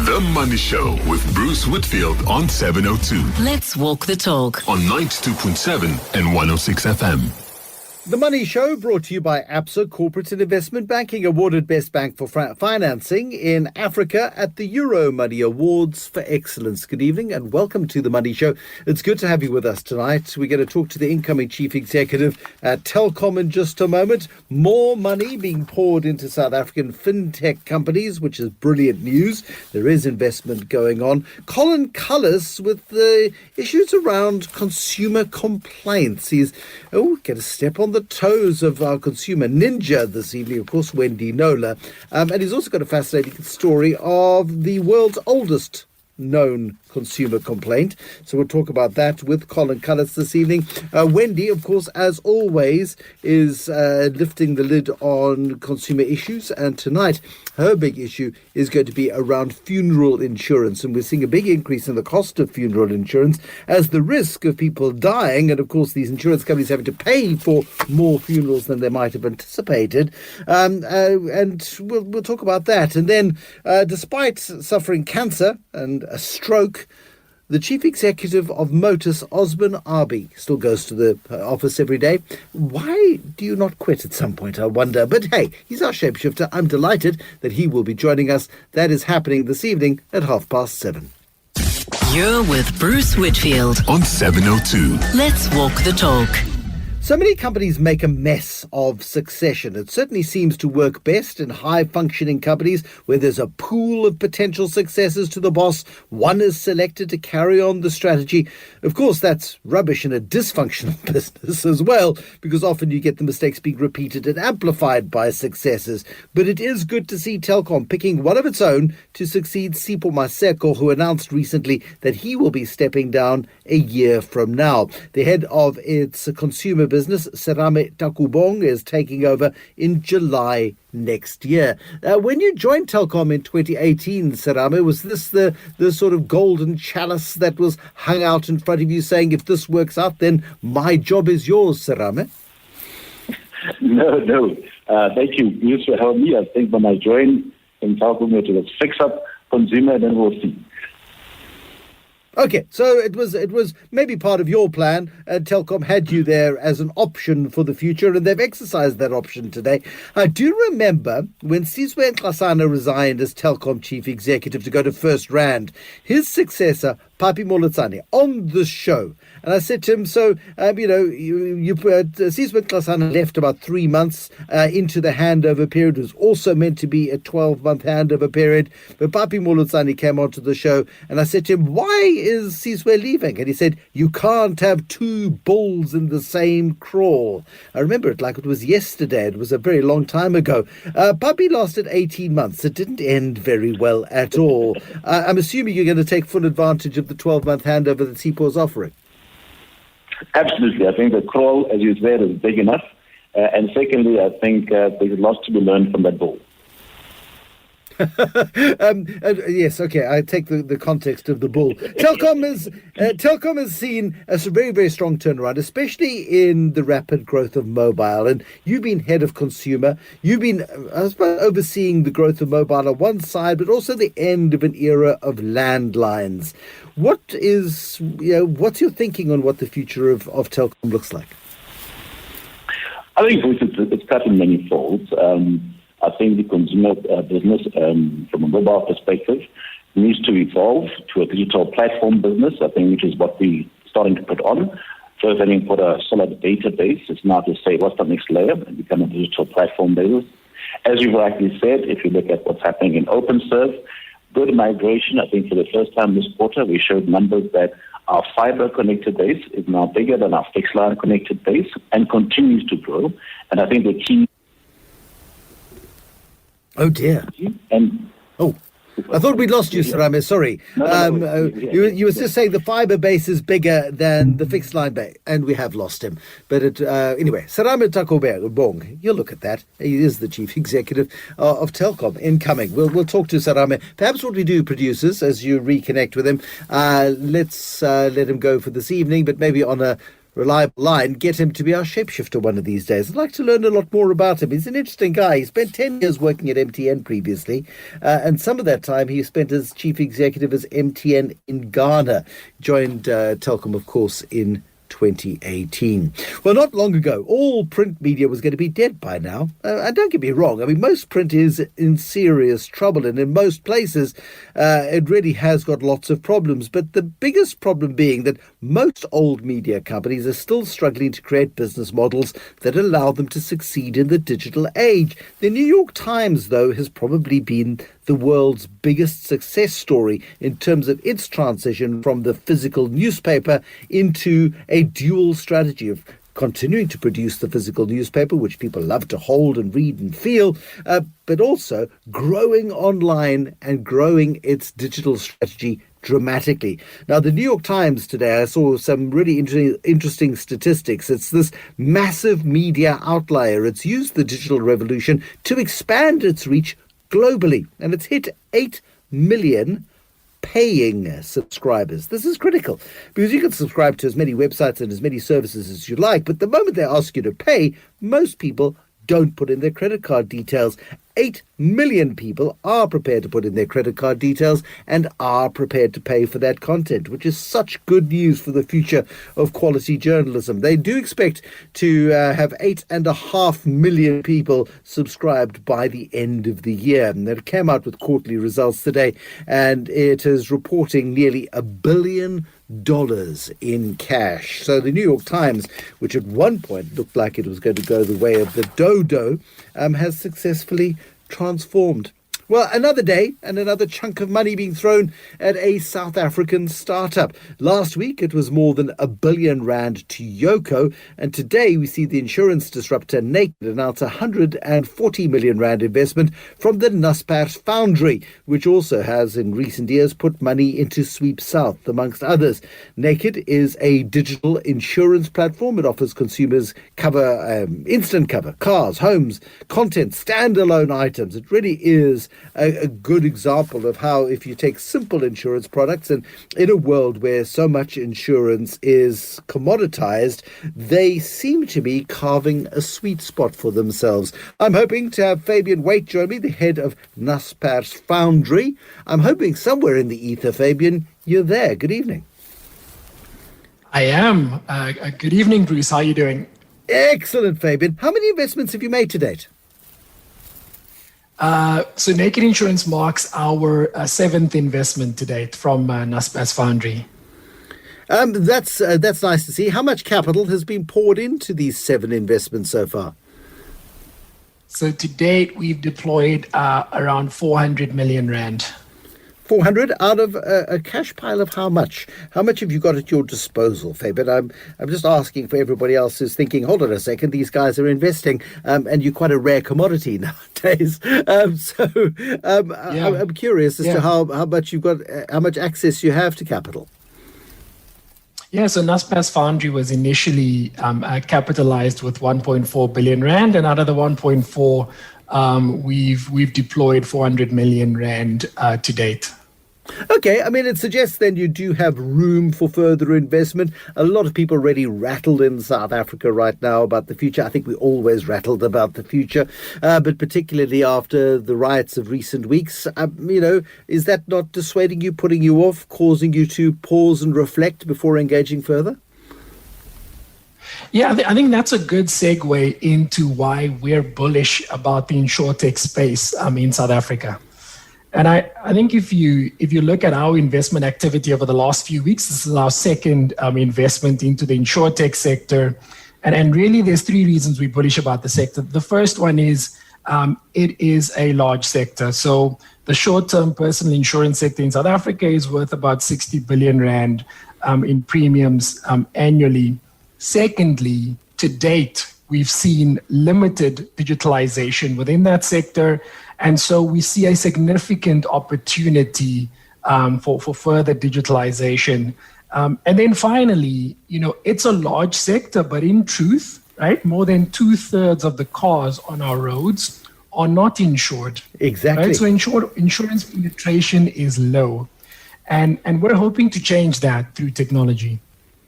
The Money Show with Bruce Whitfield on 702. Let's walk the talk On 92.7 and 106 FM. The Money Show brought to you by ABSA Corporate and Investment Banking, awarded Best Bank for Financing in Africa at the Euro Money Awards for Excellence. Good evening and welcome to The Money Show. It's good to have you with us tonight. We're going to talk to the incoming Chief Executive at Telkom in just a moment. More money being poured into South African fintech companies, which is brilliant news. There is investment going on. Colin Cullis with the issues around consumer complaints. He's going to step on the toes of our consumer ninja this evening, of course, Wendy Nola. And he's also got a fascinating story of the world's oldest known consumer complaint. So we'll talk about that with Colin Cullis this evening. Wendy, of course, as always, is lifting the lid on consumer issues. And tonight, her big issue is going to be around funeral insurance. And we're seeing a big increase in the cost of funeral insurance as the risk of people dying, and of course, these insurance companies having to pay for more funerals than they might have anticipated. And we'll talk about that. And then, despite suffering cancer and a stroke, the chief executive of Motus, Osman Arbi, still goes to the office every day. Why do you not quit at some point, I wonder? But hey, he's our shapeshifter. I'm delighted that he will be joining us. That is happening this evening at 7:30. You're with Bruce Whitfield On 702. Let's walk the talk. So many companies make a mess of succession. It certainly seems to work best in high-functioning companies where there's a pool of potential successors to the boss. One is selected to carry on the strategy. Of course, that's rubbish in a dysfunctional business as well, because often you get the mistakes being repeated and amplified by successors. But it is good to see Telkom picking one of its own to succeed Sipho Maseko, who announced recently that he will be stepping down a year from now. The head of its consumer business, Serame Takubong, is taking over in July next year. When you joined Telkom in 2018, Serame, was this the sort of golden chalice that was hung out in front of you saying, if this works out, then my job is yours, Serame? No. Thank you, Bruce, for having me. I think when I joined in Telkom, it was fix up consumer, and then we'll see. Okay, so it was maybe part of your plan. Telkom had you there as an option for the future, and they've exercised that option today. I do remember when Sizwe Nklasana resigned as Telkom chief executive to go to First Rand, his successor, Papi Molotsane, on the show. And I said to him, so, Sizwe Nklasana left about 3 months into the handover period. It was also meant to be a 12-month handover period. But Papi Molotsane came onto the show, and I said to him, why is Sizwe leaving? And he said, you can't have two bulls in the same crawl. I remember it like it was yesterday. It was a very long time ago. Papi lasted 18 months. It didn't end very well at all. I'm assuming you're going to take full advantage of the 12-month handover that Sipho is offering. Absolutely. I think the crawl, as you said, is big enough. And secondly, I think there's lots to be learned from that bull. Yes, okay, I take the context of the bull. Telkom has seen a very, very strong turnaround, especially in the rapid growth of mobile. And you've been head of consumer. You've been, I suppose, overseeing the growth of mobile on one side, but also the end of an era of landlines. What's your thinking on what the future of Telkom looks like? I think it's cut in many folds. I think the consumer business, from a mobile perspective, needs to evolve to a digital platform business, I think, which is what we're starting to put on. First, I think, put a solid database. It's now to say, what's the next layer, and become a digital platform basis. As you've rightly said, if you look at what's happening in OpenServe, good migration. I think for the first time this quarter, we showed numbers that our fiber connected base is now bigger than our fixed line connected base and continues to grow. And I think the key... Oh, dear. I thought we'd lost you, Serame. Sorry. You were just saying the fibre base is bigger than the fixed line base, and we have lost him. But anyway, Serame Takubong, you'll look at that. He is the chief executive of Telkom incoming. We'll talk to Serame. Perhaps what we do, producers, as you reconnect with him, let's let him go for this evening, but maybe on a reliable line, get him to be our shapeshifter one of these days. I'd like to learn a lot more about him. He's an interesting guy. He spent 10 years working at MTN previously, and some of that time he spent as chief executive as MTN in Ghana. Joined Telkom, of course, in 2018. Well, not long ago, all print media was going to be dead by now. And don't get me wrong, I mean, most print is in serious trouble, and in most places, it really has got lots of problems. But the biggest problem being that most old media companies are still struggling to create business models that allow them to succeed in the digital age. The New York Times, though, has probably been the world's biggest success story in terms of its transition from the physical newspaper into a dual strategy of continuing to produce the physical newspaper, which people love to hold and read and feel, but also growing online and growing its digital strategy dramatically. Now, the New York Times today, I saw some really interesting statistics. It's this massive media outlier. It's used the digital revolution to expand its reach globally, and it's hit 8 million paying subscribers. This is critical because you can subscribe to as many websites and as many services as you like, but the moment they ask you to pay, most people don't put in their credit card details. 8 million people are prepared to put in their credit card details and are prepared to pay for that content, which is such good news for the future of quality journalism. They do expect to have 8.5 million people subscribed by the end of the year. And it came out with quarterly results today, and it is reporting nearly $1 billion in cash. So the New York Times, which at one point looked like it was going to go the way of the dodo, has successfully transformed. Well, another day and another chunk of money being thrown at a South African startup. Last week, it was more than R1 billion to Yoko. And today, we see the insurance disruptor Naked announce R140 million investment from the Naspers Foundry, which also has in recent years put money into Sweep South, amongst others. Naked is a digital insurance platform. It offers consumers cover, instant cover, cars, homes, content, standalone items. It really is a good example of how if you take simple insurance products, and in a world where so much insurance is commoditized, they seem to be carving a sweet spot for themselves. I'm hoping to have Fabian Waite join me, the head of Naspers Foundry. I'm hoping somewhere in the ether, Fabian, you're there. Good evening. I am. Good evening, Bruce. How are you doing? Excellent, Fabian. How many investments have you made to date? So Naked Insurance marks our seventh investment to date from Naspers Foundry. That's nice to see. How much capital has been poured into these 7 investments so far? So to date, we've deployed around 400 million rand. 400 out of a cash pile of how much? How much have you got at your disposal, Fabian? I'm just asking for everybody else who's thinking, hold on a second, these guys are investing, and you're quite a rare commodity nowadays. I'm curious as to how much you've got, how much access you have to capital. Yeah, so Naspers Foundry was initially capitalized with 1.4 billion rand, and out of the 1.4, we've deployed 400 million rand to date. Okay, I mean, it suggests then you do have room for further investment. A lot of people already rattled in South Africa right now about the future. I think we always rattled about the future, but particularly after the riots of recent weeks, is that not dissuading you, putting you off, causing you to pause and reflect before engaging further? Yeah, I think that's a good segue into why we're bullish about the insurtech space in South Africa. And I think if you look at our investment activity over the last few weeks, this is our second investment into the insurtech sector. And really, there's 3 reasons we're bullish about the sector. The first one is it is a large sector. So the short-term personal insurance sector in South Africa is worth about 60 billion rand in premiums annually. Secondly, to date, we've seen limited digitalization within that sector. And so we see a significant opportunity for further digitalization. And then finally, it's a large sector, but in truth, right, more than 2/3 of the cars on our roads are not insured. Exactly. Right? So insurance penetration is low. And we're hoping to change that through technology.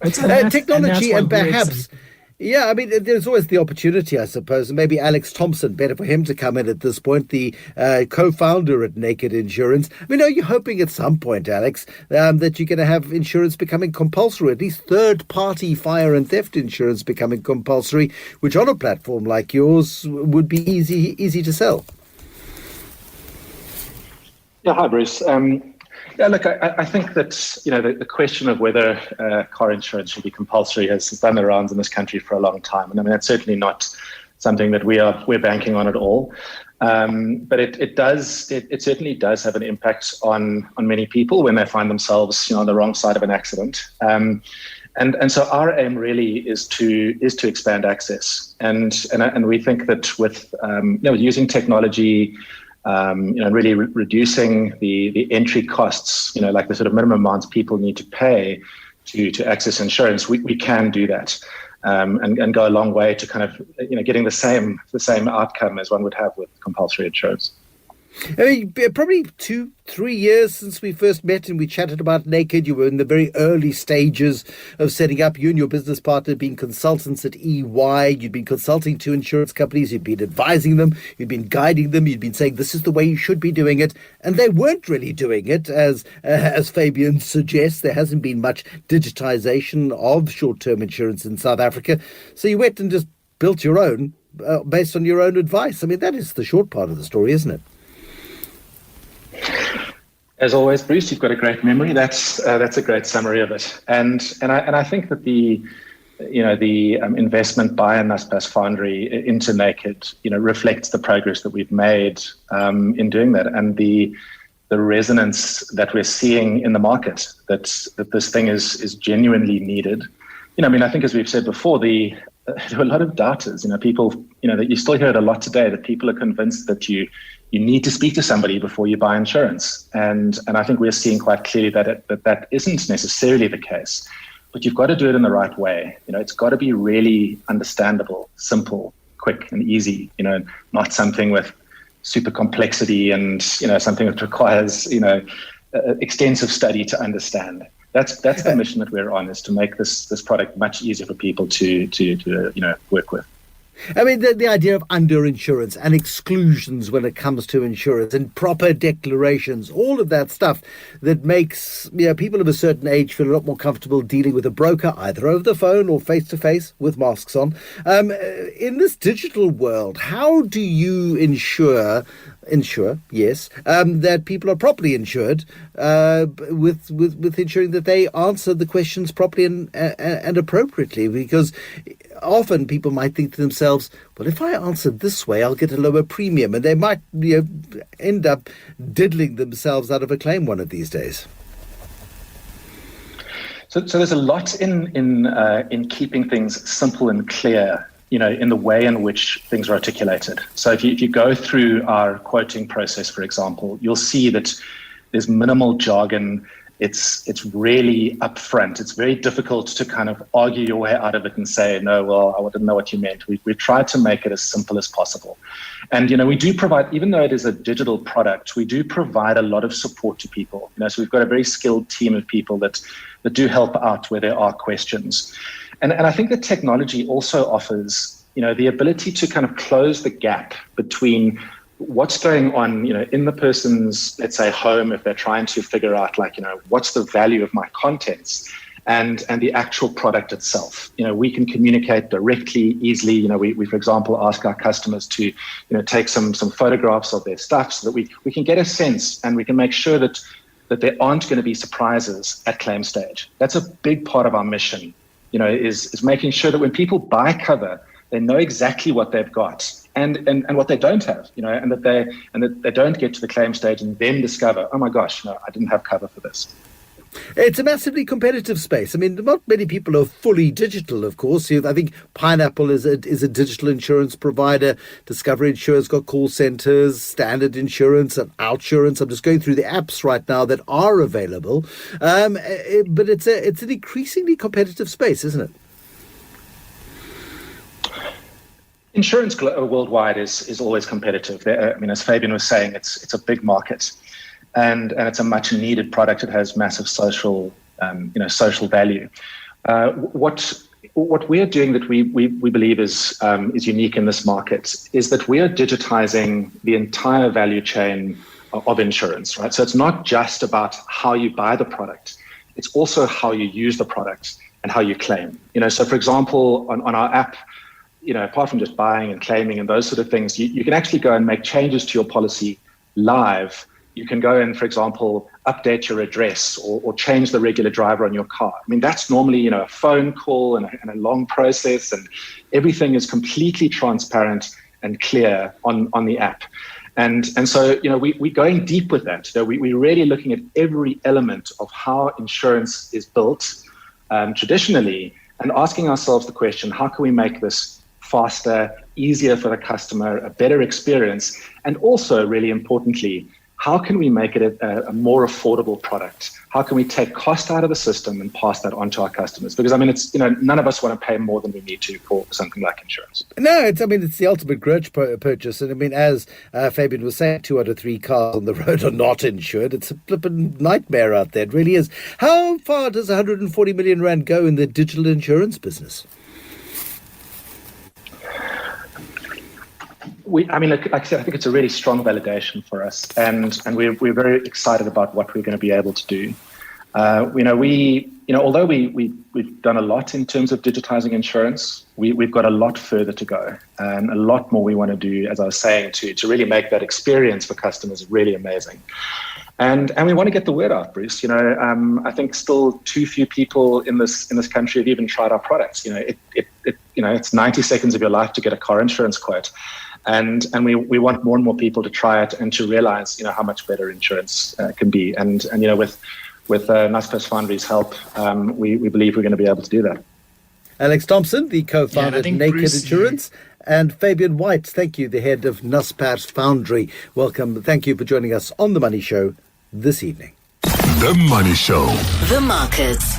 Technology and we're perhaps. excited. Yeah, I mean, there's always the opportunity, I suppose, and maybe Alex Thompson, better for him to come in at this point, the co-founder at Naked Insurance. I mean, are you hoping at some point, Alex, that you're going to have insurance becoming compulsory, at least third-party fire and theft insurance becoming compulsory, which on a platform like yours would be easy to sell? Yeah, hi, Bruce. Yeah, look, I think that, the question of whether car insurance should be compulsory has done the rounds in this country for a long time. And I mean, that's certainly not something that we're banking on at all. But it certainly does have an impact on many people when they find themselves, on the wrong side of an accident. And so our aim really is to expand access. And we think that with, using technology, really reducing the entry costs, like the sort of minimum amounts people need to pay to access insurance, we can do that, and go a long way to kind of, getting the same outcome as one would have with compulsory insurance. I mean, probably 2-3 years since we first met and we chatted about Naked. You were in the very early stages of setting up. You and your business partner being consultants at EY. You'd been consulting to insurance companies. You'd been advising them. You'd been guiding them. You'd been saying this is the way you should be doing it. And they weren't really doing it, as Fabian suggests. There hasn't been much digitization of short-term insurance in South Africa. So you went and just built your own based on your own advice. I mean, that is the short part of the story, isn't it? As always, Bruce, you've got a great memory. That's a great summary of it. And I think that the investment by Naspers Foundry into Naked, reflects the progress that we've made in doing that, and the resonance that we're seeing in the market that this thing is genuinely needed. I think as we've said before, there are a lot of doubters. People, that you still hear it a lot today, that people are convinced that you need to speak to somebody before you buy insurance. And I think we're seeing quite clearly that isn't necessarily the case, but you've got to do it in the right way. It's got to be really understandable, simple, quick and easy, not something with super complexity and, something that requires, extensive study to understand. That's the mission that we're on, is to make this product much easier for people to work with. I mean, the idea of underinsurance and exclusions when it comes to insurance and proper declarations, all of that stuff that makes people of a certain age feel a lot more comfortable dealing with a broker, either over the phone or face-to-face with masks on. In this digital world, how do you ensure, yes, that people are properly insured, with ensuring that they answer the questions properly and appropriately? Because often people might think to themselves, well, if I answer this way, I'll get a lower premium, and they might end up diddling themselves out of a claim one of these days. So there's a lot in keeping things simple and clear, in the way in which things are articulated. So if you go through our quoting process, for example, you'll see that there's minimal jargon. It's really upfront. It's very difficult to kind of argue your way out of it and say, no, well, I didn't know what you meant. We tried to make it as simple as possible. And, we do provide, even though it is a digital product, we do provide a lot of support to people. So we've got a very skilled team of people that do help out where there are questions. And I think that technology also offers, the ability to kind of close the gap between what's going on, in the person's, let's say, home, if they're trying to figure out, what's the value of my contents, and the actual product itself. We can communicate directly, easily. We for example, ask our customers to, take some photographs of their stuff so that we can get a sense, and we can make sure that there aren't going to be surprises at claim stage. That's a big part of our mission, is making sure that when people buy cover, they know exactly what they've got and what they don't have, and that they don't get to the claim stage and then discover, oh my gosh, no, I didn't have cover for this. It's a massively competitive space. I mean, not many people are fully digital, of course. I think Pineapple is a digital insurance provider. Discovery Insure's got call centers, Standard Insurance and Outsurance. I'm just going through the apps right now that are available. But it's an increasingly competitive space, isn't it? Insurance worldwide is always competitive. As Fabian was saying, it's a big market, and it's a much needed product. It has massive social value. What we're doing that we believe is unique in this market is that we are digitizing the entire value chain of insurance, right? So it's not just about how you buy the product; it's also how you use the product and how you claim. So for example, on our app, apart from just buying and claiming and those sort of things, you can actually go and make changes to your policy live. You can go and, for example, update your address or change the regular driver on your car. I mean, that's normally, a phone call and a long process, and everything is completely transparent and clear on the app. And so, we're going deep with that. We're really looking at every element of how insurance is built traditionally and asking ourselves the question, how can we make this faster, easier for the customer, a better experience, and also, really importantly, how can we make it a more affordable product? How can we take cost out of the system and pass that on to our customers? Because, it's, none of us want to pay more than we need to for something like insurance. No, it's the ultimate grudge purchase. And as Fabian was saying, 2 out of 3 cars on the road are not insured. It's a flippin' nightmare out there. It really is. How far does 140 million rand go in the digital insurance business? Like I said, I think it's a really strong validation for us, and we're very excited about what we're going to be able to do. Although we've done a lot in terms of digitizing insurance, we've got a lot further to go, and a lot more we want to do, as I was saying, to really make that experience for customers really amazing. And we want to get the word out, Bruce. I think still too few people in this country have even tried our products. It's 90 seconds of your life to get a car insurance quote. And we want more and more people to try it and to realize, how much better insurance can be. And with Naspers Foundry's help, we believe we're going to be able to do that. Alex Thompson, the co-founder of Naked Insurance, and Fabian White, thank you, the head of Naspers Foundry. Welcome. Thank you for joining us on The Money Show this evening. The Money Show. The markets.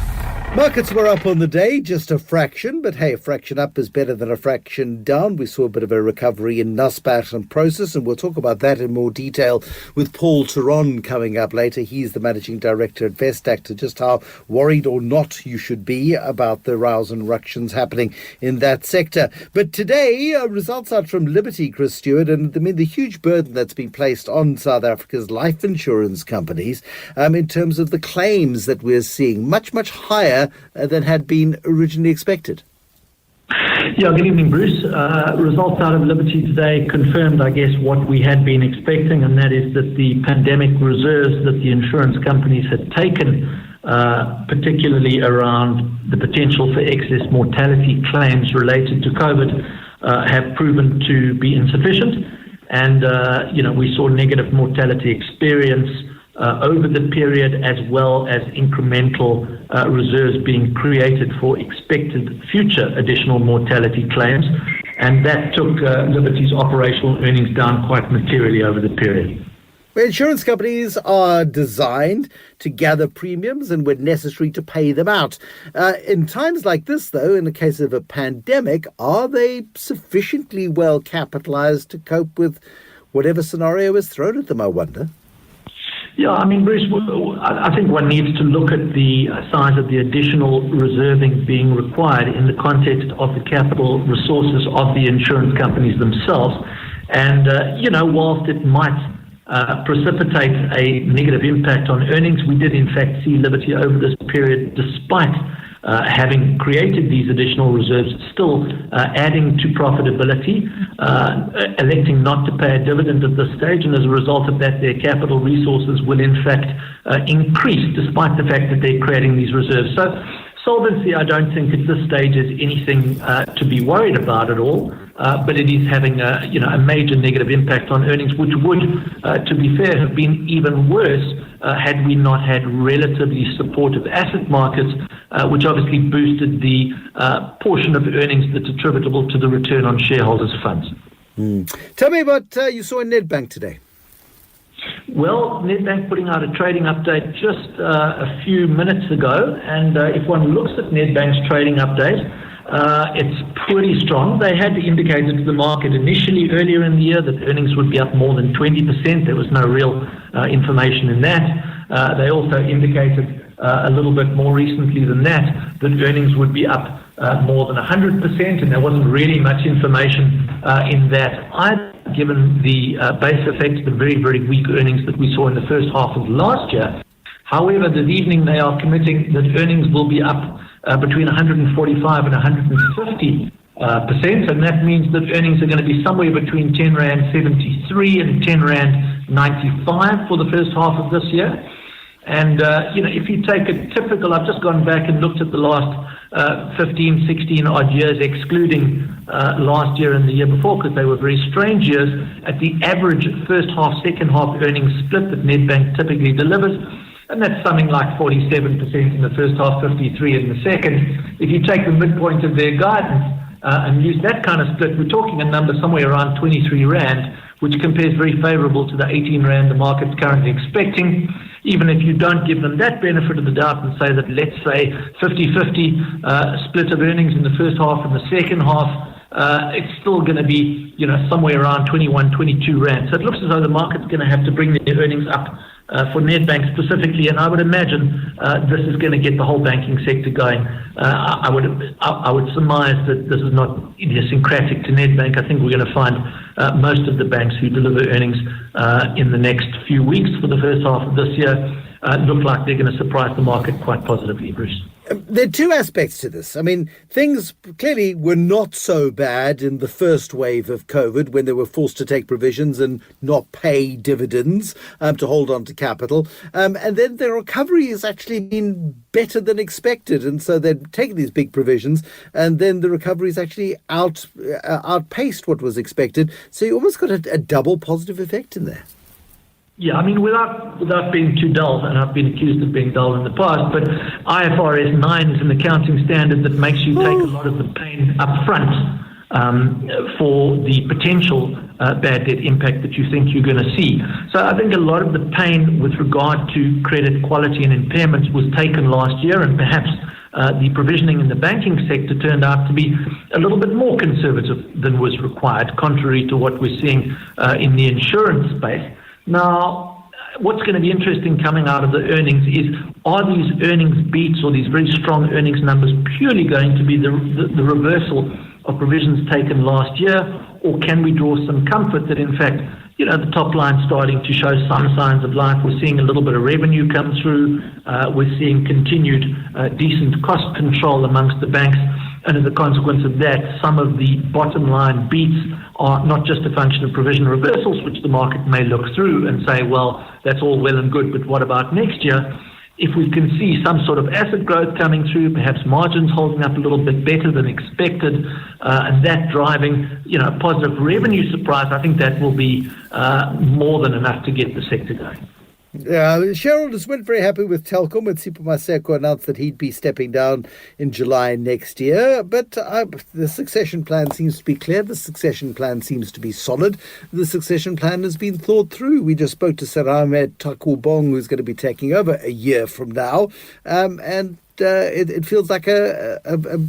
Markets were up on the day, just a fraction, but hey, a fraction up is better than a fraction down. We saw a bit of a recovery in Naspers and Prosus, and we'll talk about that in more detail with Paul Theron coming up later. He's the managing director at Vestac, to just how worried or not you should be about the rows and ructions happening in that sector. But today, results out from Liberty, Chris Stewart, and the huge burden that's been placed on South Africa's life insurance companies in terms of the claims that we're seeing, much, much higher than had been originally expected. Yeah, good evening, Bruce. Results out of Liberty today confirmed, I guess, what we had been expecting, and that is that the pandemic reserves that the insurance companies had taken, particularly around the potential for excess mortality claims related to COVID, have proven to be insufficient. And, we saw negative mortality experience over the period, as well as incremental reserves being created for expected future additional mortality claims. And that took Liberty's operational earnings down quite materially over the period. Well, insurance companies are designed to gather premiums and, when necessary, to pay them out. In times like this, though, in the case of a pandemic, are they sufficiently well capitalized to cope with whatever scenario is thrown at them, I wonder? Yeah, Bruce, I think one needs to look at the size of the additional reserving being required in the context of the capital resources of the insurance companies themselves. And, whilst it might precipitate a negative impact on earnings, we did in fact see Liberty over this period, despite having created these additional reserves, still adding to profitability, electing not to pay a dividend at this stage, and as a result of that, their capital resources will in fact increase, despite the fact that they're creating these reserves. So solvency, I don't think at this stage is anything to be worried about at all, but it is having a major negative impact on earnings, which would, to be fair, have been even worse had we not had relatively supportive asset markets, which obviously boosted the portion of earnings that's attributable to the return on shareholders' funds. Tell me about you saw in Nedbank today. Well, Nedbank putting out a trading update just a few minutes ago, and if one looks at Nedbank's trading update, it's pretty strong. They had indicated to the market initially earlier in the year that earnings would be up more than 20%. There was no real information in that. They also indicated a little bit more recently than that earnings would be up more than 100%, and there wasn't really much information in that either, given the base effect, the very, very weak earnings that we saw in the first half of last year. However, this evening they are committing that earnings will be up between 145 and 150%, and that means that earnings are going to be somewhere between R10.73 and R10.95 for the first half of this year. And, if you take a typical, I've just gone back and looked at the last 15, 16 odd years, excluding last year and the year before, because they were very strange years, at the average first half, second half earnings split that Nedbank typically delivers. And that's something like 47% in the first half, 53% in the second. If you take the midpoint of their guidance and use that kind of split, we're talking a number somewhere around 23 Rand, which compares very favorable to the 18 Rand the market's currently expecting. Even if you don't give them that benefit of the doubt and say that, let's say, 50-50 split of earnings in the first half and the second half, it's still going to be, somewhere around 21, 22 Rand. So it looks as though the market's going to have to bring their earnings up for Nedbank specifically, and I would imagine this is going to get the whole banking sector going. I would surmise that this is not idiosyncratic to Nedbank. I think we're going to find most of the banks who deliver earnings in the next few weeks for the first half of this year look like they're going to surprise the market quite positively, Bruce. There are two aspects to this. I mean, things clearly were not so bad in the first wave of COVID when they were forced to take provisions and not pay dividends to hold on to capital. And then the recovery has actually been better than expected. And so they've taken these big provisions and then the recovery has actually outpaced what was expected. So you almost got a double positive effect in there. Yeah, I mean, without being too dull, and I've been accused of being dull in the past, but IFRS 9 is an accounting standard that makes you take a lot of the pain up front for the potential bad debt impact that you think you're going to see. So I think a lot of the pain with regard to credit quality and impairments was taken last year, and perhaps the provisioning in the banking sector turned out to be a little bit more conservative than was required, contrary to what we're seeing in the insurance space. Now, what's going to be interesting coming out of the earnings is, are these earnings beats or these very strong earnings numbers purely going to be the reversal of provisions taken last year, or can we draw some comfort that, in fact, the top line's starting to show some signs of life? We're seeing a little bit of revenue come through. We're seeing continued decent cost control amongst the banks. And as a consequence of that, some of the bottom line beats are not just a function of provision reversals, which the market may look through and say, well, that's all well and good, but what about next year? If we can see some sort of asset growth coming through, perhaps margins holding up a little bit better than expected, and that driving, a positive revenue surprise, I think that will be more than enough to get the sector going. Shareholders weren't very happy with Telkom when Sipho Maseko announced that he'd be stepping down in July next year. But the succession plan seems to be clear. The succession plan seems to be solid. The succession plan has been thought through. We just spoke to Sir Ahmed Takubong, who's going to be taking over a year from now. And it feels like a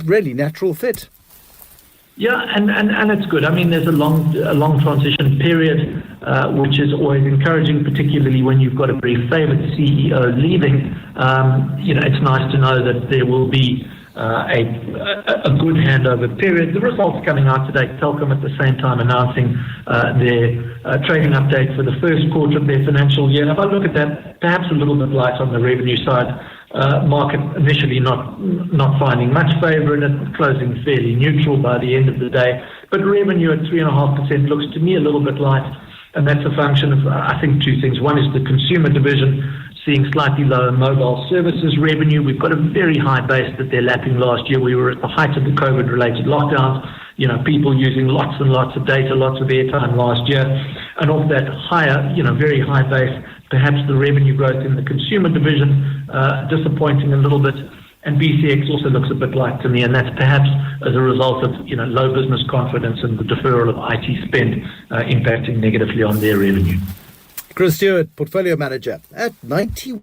really natural fit. Yeah, and it's good. I mean, there's a long transition period, which is always encouraging, particularly when you've got a very favoured CEO leaving. It's nice to know that there will be a good handover period. The results coming out today, Telkom at the same time announcing their trading update for the first quarter of their financial year. And if I look at that, perhaps a little bit light on the revenue side. Market initially not finding much favour in it, closing fairly neutral by the end of the day. But revenue at 3.5% looks to me a little bit light, and that's a function of, I think, two things. One is the consumer division seeing slightly lower mobile services revenue. We've got a very high base that they're lapping last year. We were at the height of the COVID-related lockdowns. People using lots and lots of data, lots of airtime last year. And off that higher, very high base, perhaps the revenue growth in the consumer division disappointing a little bit. And BCX also looks a bit light to me, and that's perhaps as a result of low business confidence and the deferral of IT spend impacting negatively on their revenue. Chris Stewart, Portfolio Manager at 91.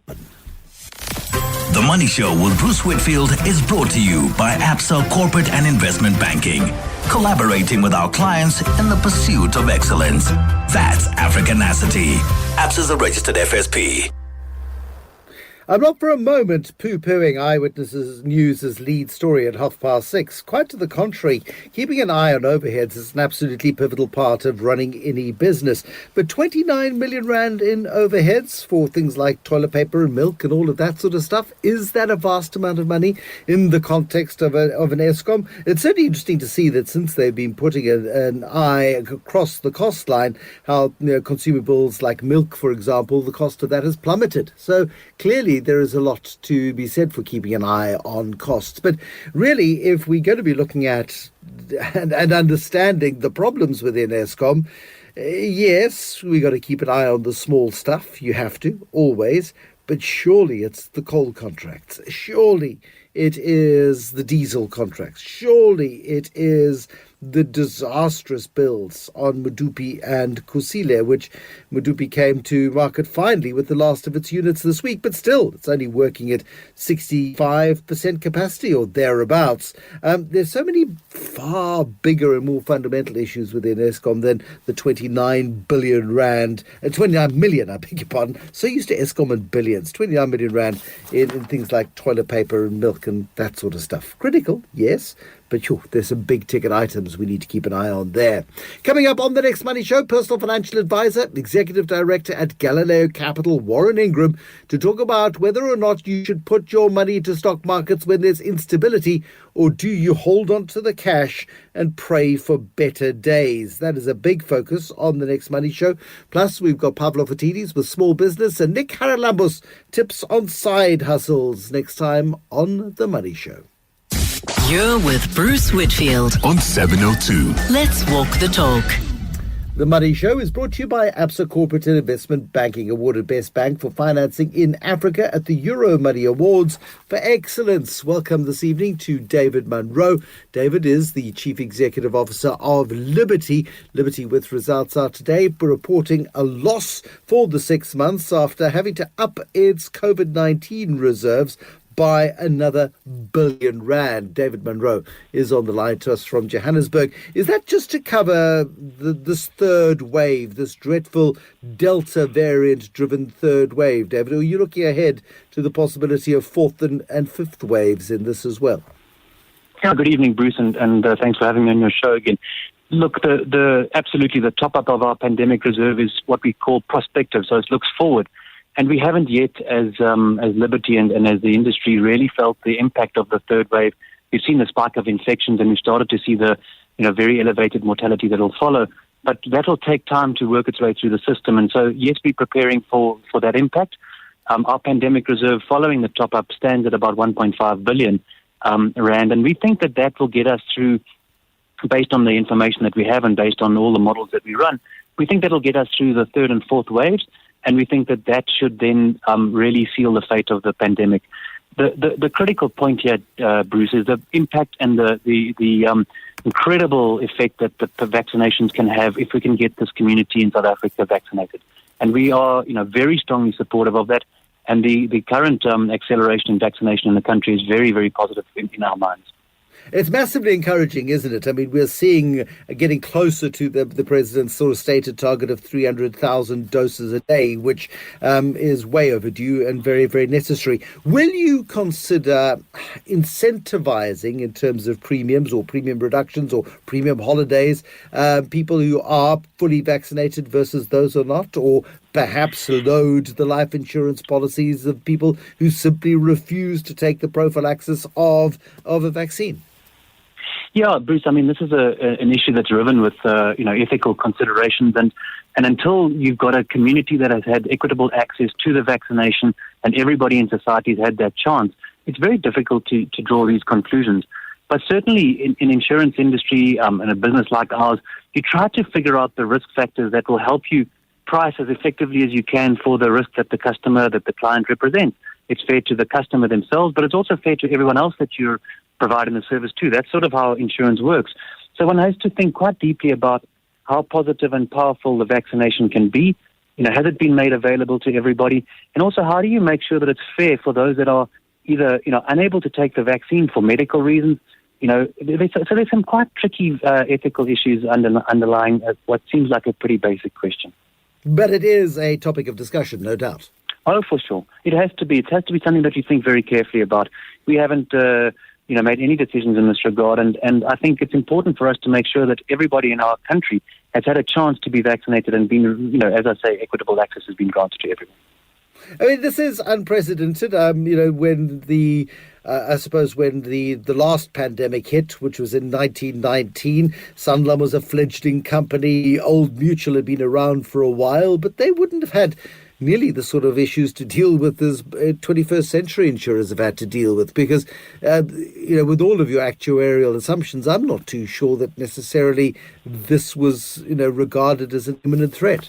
The Money Show with Bruce Whitfield is brought to you by Absa Corporate and Investment Banking, collaborating with our clients in the pursuit of excellence. That's Africanacity. Absa is a registered FSP. I'm not for a moment poo-pooing Eyewitnesses News' lead story at 6:30. Quite to the contrary, keeping an eye on overheads is an absolutely pivotal part of running any business. But 29 million rand in overheads for things like toilet paper and milk and all of that sort of stuff, is that a vast amount of money in the context of an Eskom? It's certainly interesting to see that since they've been putting an eye across the cost line, how consumables like milk, for example, the cost of that has plummeted. So clearly there is a lot to be said for keeping an eye on costs. But really, if we're going to be looking at and understanding the problems within Eskom, yes, we got to keep an eye on the small stuff. You have to, always. But surely it's the coal contracts. Surely it is the diesel contracts. Surely it is the disastrous bills on Medupi and Kusile, which Medupi came to market finally with the last of its units this week, but still it's only working at 65% capacity or thereabouts. There's so many far bigger and more fundamental issues within Eskom than the 29 million, I beg your pardon. So used to Eskom and billions, 29 million rand in things like toilet paper and milk and that sort of stuff. Critical, yes. But there's some big ticket items we need to keep an eye on there. Coming up on the next Money Show, personal financial advisor, executive director at Galileo Capital, Warren Ingram, to talk about whether or not you should put your money into stock markets when there's instability, or do you hold on to the cash and pray for better days? That is a big focus on the next Money Show. Plus, we've got Pavlo Fatidis with small business and Nick Haralambos tips on side hustles next time on the Money Show. You're with Bruce Whitfield on 702. Let's walk the talk. The Money Show is brought to you by Absa Corporate and Investment Banking, awarded Best Bank for Financing in Africa at the Euro Money Awards for Excellence. Welcome this evening to David Munro. David is the Chief Executive Officer of Liberty. Liberty, with results out today, reporting a loss for the 6 months after having to up its COVID-19 reserves by another billion rand. David Munro is on the line to us from Johannesburg. Is that just to cover this third wave, this dreadful Delta variant-driven third wave, David? Or are you looking ahead to the possibility of fourth and fifth waves in this as well? Yeah, good evening, Bruce, and thanks for having me on your show again. Look, absolutely the top-up of our pandemic reserve is what we call prospective, so it looks forward. And we haven't yet, as Liberty and as the industry, really felt the impact of the third wave. We've seen the spike of infections, and we've started to see the very elevated mortality that will follow. But that will take time to work its way through the system. And so, yes, we're preparing for that impact. Our pandemic reserve following the top-up stands at about 1.5 billion rand. And we think that will get us through, based on the information that we have and based on all the models that we run, we think that will get us through the third and fourth waves. And we think that should then really seal the fate of the pandemic. The critical point here, Bruce, is the impact and the incredible effect that the vaccinations can have if we can get this community in South Africa vaccinated. And we are, very strongly supportive of that. And the current acceleration in vaccination in the country is very, very positive in our minds. It's massively encouraging, isn't it? I mean, we're seeing getting closer to the president's sort of stated target of 300,000 doses a day, which is way overdue and very, very necessary. Will you consider incentivizing in terms of premiums or premium reductions or premium holidays, people who are fully vaccinated versus those who are not, or perhaps load the life insurance policies of people who simply refuse to take the prophylaxis of a vaccine? Yeah, Bruce, I mean, this is an issue that's driven with, ethical considerations. And until you've got a community that has had equitable access to the vaccination and everybody in society has had that chance, it's very difficult to draw these conclusions. But certainly in insurance industry, in a business like ours, you try to figure out the risk factors that will help you price as effectively as you can for the risk that the customer, that the client represents. It's fair to the customer themselves, but it's also fair to everyone else that you're providing the service to. That's sort of how insurance works. So one has to think quite deeply about how positive and powerful the vaccination can be. Has it been made available to everybody? And also, how do you make sure that it's fair for those that are either, unable to take the vaccine for medical reasons? So there's some quite tricky ethical issues underlying what seems like a pretty basic question. But it is a topic of discussion, no doubt. Oh, for sure. It has to be. It has to be something that you think very carefully about. We haven't, made any decisions in this regard, and I think it's important for us to make sure that everybody in our country has had a chance to be vaccinated and been, as I say, equitable access has been granted to everyone. I mean, this is unprecedented. When the last pandemic hit, which was in 1919, Sanlam was a fledgling company. Old Mutual had been around for a while, but they wouldn't have had nearly the sort of issues to deal with as 21st century insurers have had to deal with, because, with all of your actuarial assumptions, I'm not too sure that necessarily this was, regarded as an imminent threat.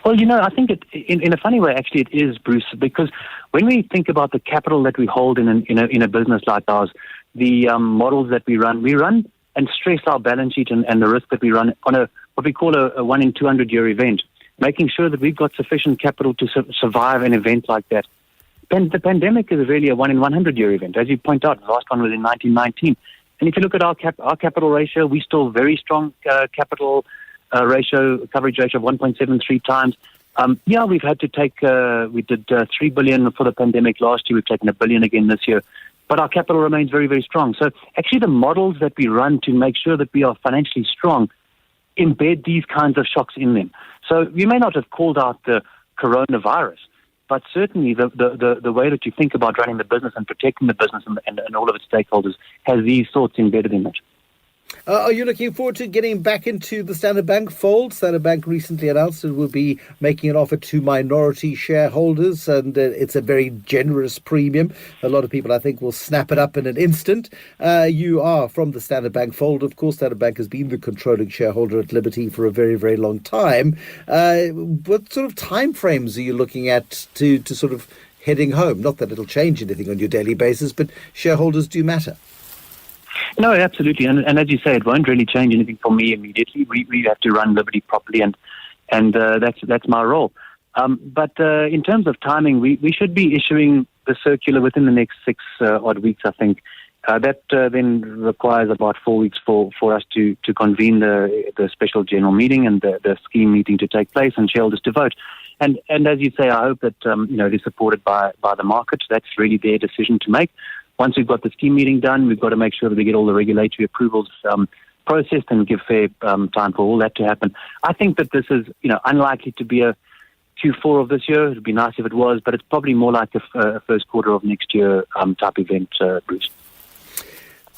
Well, I think in a funny way, actually, it is, Bruce, because when we think about the capital that we hold in a business like ours, the models that we run and stress our balance sheet and the risk that we run on what we call a 1 in 200 year event, making sure that we've got sufficient capital to survive an event like that. The pandemic is really a 1 in 100 year event. As you point out, the last one was in 1919. And if you look at our capital ratio, we still very strong capital coverage ratio of 1.73 times. We've had to take, we did 3 billion for the pandemic last year. We've taken $1 billion again this year. But our capital remains very, very strong. So actually the models that we run to make sure that we are financially strong embed these kinds of shocks in them. So you may not have called out the coronavirus, but certainly the way that you think about running the business and protecting the business and all of its stakeholders has these thoughts embedded in it. Are you looking forward to getting back into the Standard Bank fold? Standard Bank recently announced it will be making an offer to minority shareholders, and it's a very generous premium. A lot of people, I think, will snap it up in an instant. You are from the Standard Bank fold. Of course, Standard Bank has been the controlling shareholder at Liberty for a very, very long time. What sort of timeframes are you looking at to sort of heading home? Not that it'll change anything on your daily basis, but shareholders do matter. No, absolutely. And as you say, it won't really change anything for me immediately. We have to run Liberty properly, and that's my role. But in terms of timing, we should be issuing the circular within the next 6 odd weeks, I think. That then requires about 4 weeks for us to convene the special general meeting and the scheme meeting to take place and shareholders to vote. And as you say, I hope that it is supported by the market. That's really their decision to make. Once we've got the scheme meeting done, we've got to make sure that we get all the regulatory approvals processed and give fair time for all that to happen. I think that this is, unlikely to be a Q4 of this year. It would be nice if it was, but it's probably more like a first quarter of next year type event, Bruce.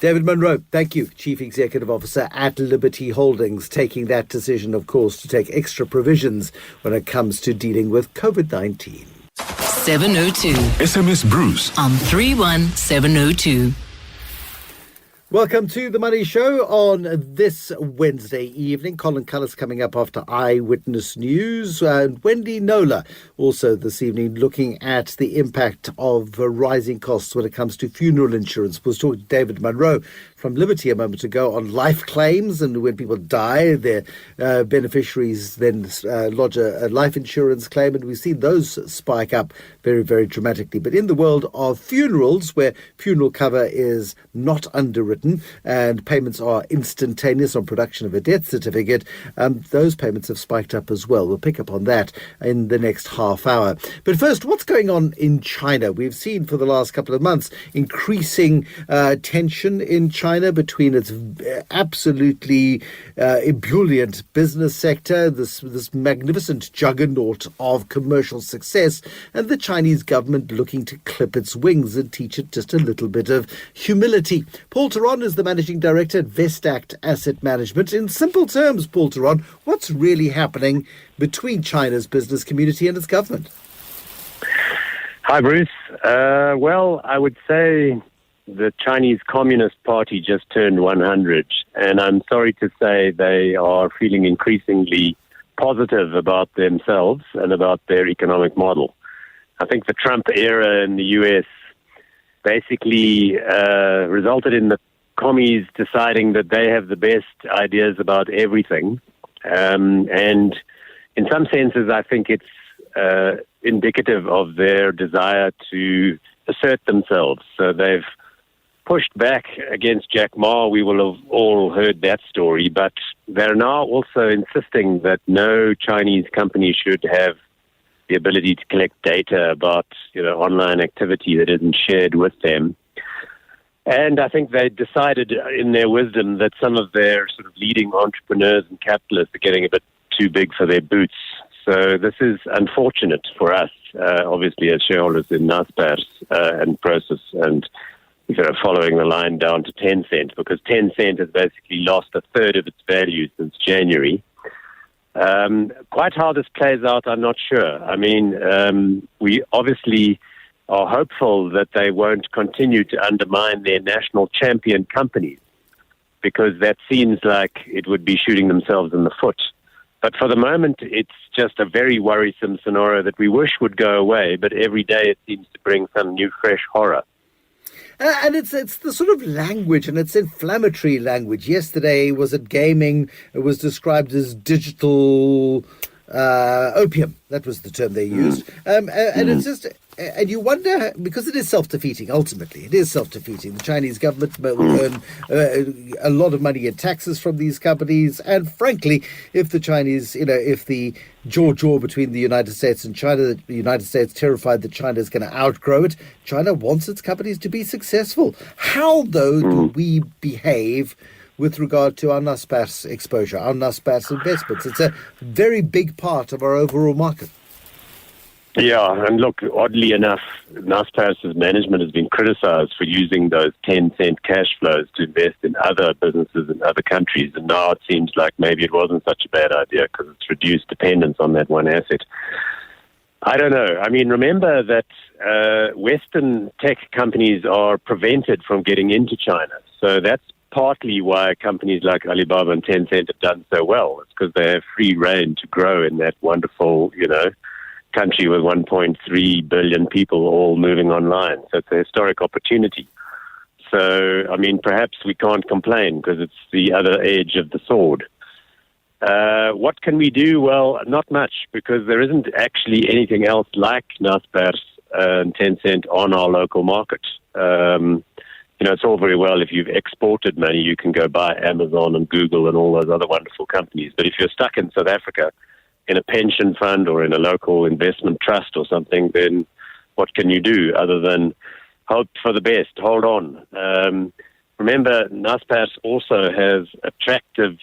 David Munro, thank you, Chief Executive Officer at Liberty Holdings, taking that decision, of course, to take extra provisions when it comes to dealing with COVID-19. 702. SMS Bruce On 31702. Welcome to The Money Show on this Wednesday evening. Colin Cullis coming up after Eyewitness News. And Wendy Nola also this evening looking at the impact of rising costs when it comes to funeral insurance. We'll talk to David Munro from Liberty a moment ago on life claims, and when people die, their beneficiaries then lodge a life insurance claim, and we've seen those spike up very, very dramatically. But in the world of funerals, where funeral cover is not underwritten and payments are instantaneous on production of a death certificate, those payments have spiked up as well. We'll pick up on that in the next half hour. But first, what's going on in China? We've seen for the last couple of months increasing tension in China between its absolutely ebullient business sector, this magnificent juggernaut of commercial success, and the Chinese government looking to clip its wings and teach it just a little bit of humility. Paul Theron is the Managing Director at Vestact Asset Management. In simple terms, Paul Theron, what's really happening between China's business community and its government? Hi, Bruce. Well, I would say the Chinese Communist Party just turned 100, and I'm sorry to say they are feeling increasingly positive about themselves and about their economic model. I think the Trump era in the U.S. basically resulted in the commies deciding that they have the best ideas about everything. And in some senses, I think it's indicative of their desire to assert themselves. So they've pushed back against Jack Ma. We will have all heard that story, but they're now also insisting that no Chinese company should have the ability to collect data about, online activity that isn't shared with them. And I think they decided in their wisdom that some of their sort of leading entrepreneurs and capitalists are getting a bit too big for their boots. So this is unfortunate for us, obviously, as shareholders in Naspers and Prosus, and following the line down to Tencent, because Tencent has basically lost a third of its value since January. Quite how this plays out, I'm not sure. I mean, we obviously are hopeful that they won't continue to undermine their national champion companies, because that seems like it would be shooting themselves in the foot. But for the moment, it's just a very worrisome scenario that we wish would go away, but every day it seems to bring some new, fresh horror. And it's the sort of language, and it's inflammatory language. Yesterday, was it gaming? It was described as digital opium. That was the term they used. And it's just... And you wonder, because it is self-defeating, ultimately. It is self-defeating. The Chinese government will earn a lot of money in taxes from these companies. And frankly, if the Chinese, if the jaw between the United States and China, the United States terrified that China is going to outgrow it, China wants its companies to be successful. How, though, do we behave with regard to our Naspers exposure, our Naspers investments? It's a very big part of our overall market. Yeah, and look, oddly enough, Naspers' management has been criticized for using those 10-cent cash flows to invest in other businesses in other countries, and now it seems like maybe it wasn't such a bad idea because it's reduced dependence on that one asset. I don't know. I mean, remember that Western tech companies are prevented from getting into China, so that's partly why companies like Alibaba and Tencent have done so well. It's because they have free rein to grow in that wonderful, country with 1.3 billion people all moving online. So it's a historic opportunity. So, I mean, perhaps we can't complain because it's the other edge of the sword. What can we do? Well, not much, because there isn't actually anything else like Naspers and Tencent on our local market. It's all very well if you've exported money, you can go buy Amazon and Google and all those other wonderful companies. But if you're stuck in South Africa, in a pension fund or in a local investment trust or something, then what can you do other than hope for the best, hold on? Remember, Naspers also has attractive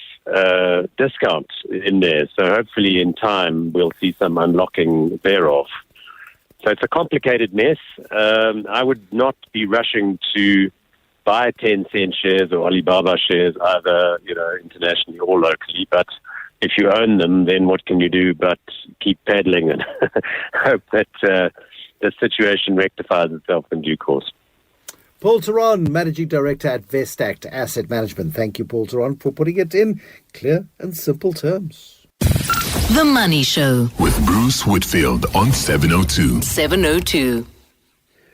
discounts in there, so hopefully in time we'll see some unlocking thereof. So it's a complicated mess. I would not be rushing to buy 10-cent shares or Alibaba shares either, internationally or locally, but if you own them, then what can you do but keep paddling and hope that the situation rectifies itself in due course. Paul Theron, Managing Director at Vestact Asset Management. Thank you, Paul Theron, for putting it in clear and simple terms. The Money Show with Bruce Whitfield on 702. 702.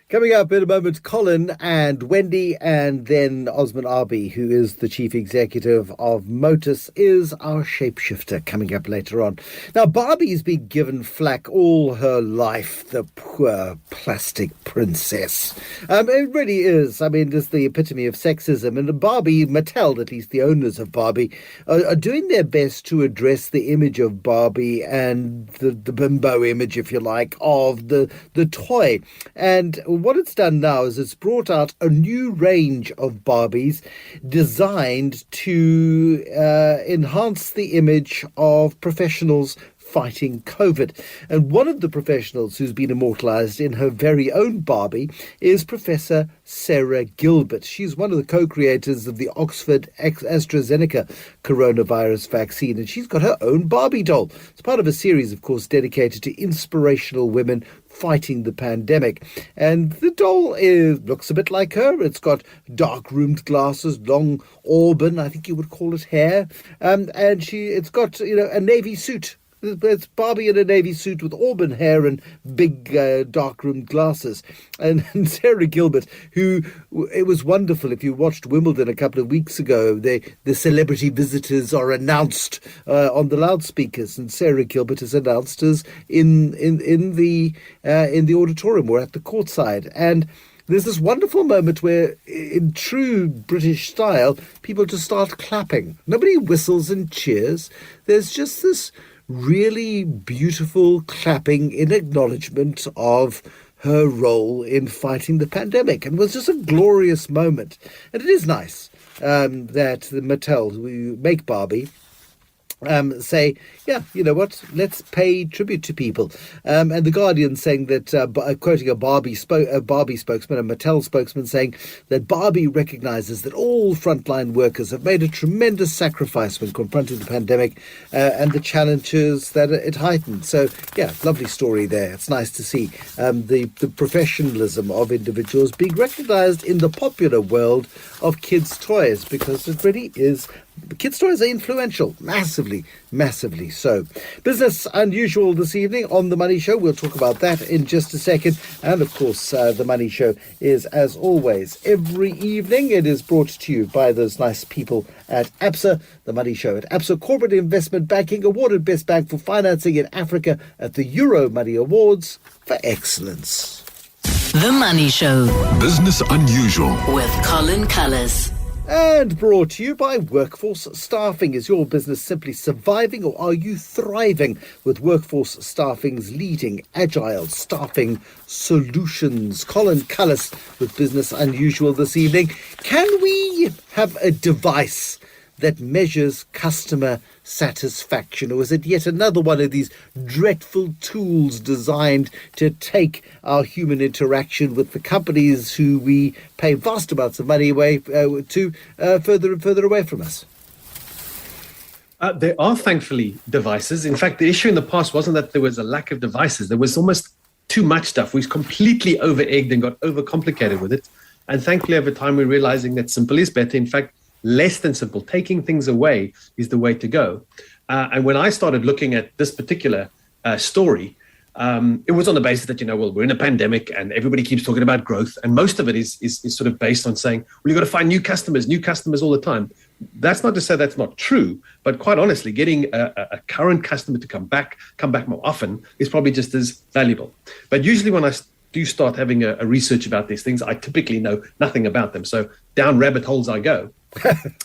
Coming up in a moment, Colin and Wendy, and then Osman Arbi, who is the Chief Executive of Motus, is our shapeshifter coming up later on. Now, Barbie's been given flack all her life, the poor plastic princess. It really is. I mean, it's the epitome of sexism. And Barbie, Mattel, at least the owners of Barbie, are doing their best to address the image of Barbie and the bimbo image, if you like, of the toy. And what it's done now is it's brought out a new range of Barbies designed to enhance the image of professionals fighting COVID. And one of the professionals who's been immortalized in her very own Barbie is Professor Sarah Gilbert. She's one of the co-creators of the Oxford AstraZeneca coronavirus vaccine, and she's got her own Barbie doll. It's part of a series, of course, dedicated to inspirational women fighting the pandemic. And the doll looks a bit like her. It's got dark-rimmed glasses, long auburn, I think you would call it, hair. And it's got, a navy suit. It's Barbie in a navy suit with auburn hair and big dark-rimmed glasses. And Sarah Gilbert, it was wonderful. If you watched Wimbledon a couple of weeks ago, the celebrity visitors are announced on the loudspeakers, and Sarah Gilbert is announced as in the auditorium or at the courtside. And there's this wonderful moment where, in true British style, people just start clapping. Nobody whistles and cheers. There's just this really beautiful clapping in acknowledgement of her role in fighting the pandemic. And it was just a glorious moment. And it is nice that the Mattel, who make Barbie, say, yeah, you know what, let's pay tribute to people. And The Guardian saying that, quoting a Barbie spokesman, a Mattel spokesman, saying that Barbie recognizes that all frontline workers have made a tremendous sacrifice when confronting the pandemic and the challenges that it heightened. So, yeah, lovely story there. It's nice to see the professionalism of individuals being recognized in the popular world of kids' toys, because it really is. Kids' toys are influential, massively so. Business unusual this evening on The Money Show. We'll talk about that in just a second. And, of course, The Money Show is, as always, every evening. It is brought to you by those nice people at ABSA. The Money Show at ABSA Corporate Investment Banking, awarded Best Bank for Financing in Africa at the Euro Money Awards for excellence. The Money Show Business unusual. with Colin Cullis. And brought to you by Workforce Staffing. Is your business simply surviving, or are you thriving with Workforce Staffing's leading agile staffing solutions? Colin Cullis with Business Unusual this evening. Can we have a device that measures customer satisfaction, or is it yet another one of these dreadful tools designed to take our human interaction with the companies who we pay vast amounts of money away to further and further away from us? There are thankfully devices. In fact, the issue in the past wasn't that there was a lack of devices. There was almost too much stuff. We completely over-egged and got overcomplicated with it. And thankfully, over time, we're realizing that simple is better. In fact, less than simple. Taking things away is the way to go. And when I started looking at this particular story, it was on the basis that, we're in a pandemic and everybody keeps talking about growth. And most of it is sort of based on saying, well, you've got to find new customers all the time. That's not to say that's not true, but quite honestly, getting a current customer to come back more often is probably just as valuable. But usually when I do start having a research about these things, I typically know nothing about them. So down rabbit holes I go.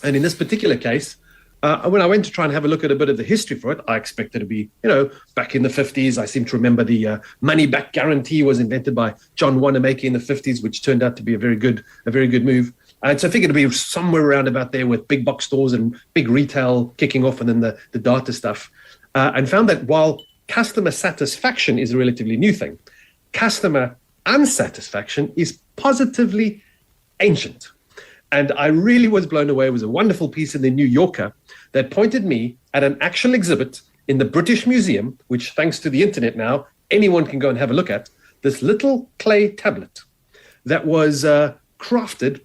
And in this particular case, when I went to try and have a look at a bit of the history for it, I expected to be, back in the 50s. I seem to remember the money-back guarantee was invented by John Wanamaker in the 50s, which turned out to be a very good move. And so I figured it'd be somewhere around about there with big box stores and big retail kicking off, and then the data stuff. And found that while customer satisfaction is a relatively new thing, customer unsatisfaction is positively ancient. And I really was blown away. It was a wonderful piece in the New Yorker that pointed me at an actual exhibit in the British Museum, which, thanks to the internet now, anyone can go and have a look at, this little clay tablet that was crafted,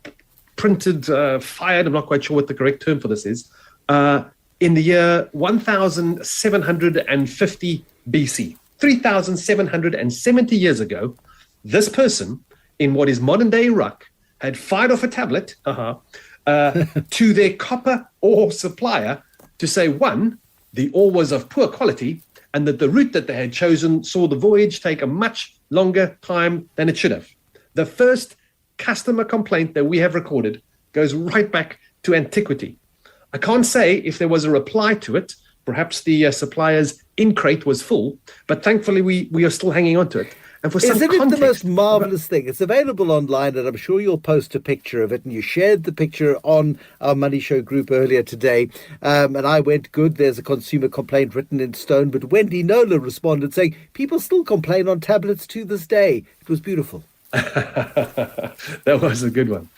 printed, fired, I'm not quite sure what the correct term for this is, in the year 1750 BC, 3,770 years ago. This person, in what is modern-day Iraq, had fired off a tablet to their copper ore supplier to say, one, the ore was of poor quality, and that the route that they had chosen saw the voyage take a much longer time than it should have. The first customer complaint that we have recorded goes right back to antiquity. I can't say if there was a reply to it. Perhaps the supplier's in crate was full, but thankfully we are still hanging on to it. And for Isn't it the most marvelous thing? It's available online, and I'm sure you'll post a picture of it. And you shared the picture on our Money Show group earlier today. And I went, good, there's a consumer complaint written in stone. But Wendy Nola responded saying, people still complain on tablets to this day. It was beautiful. That was a good one.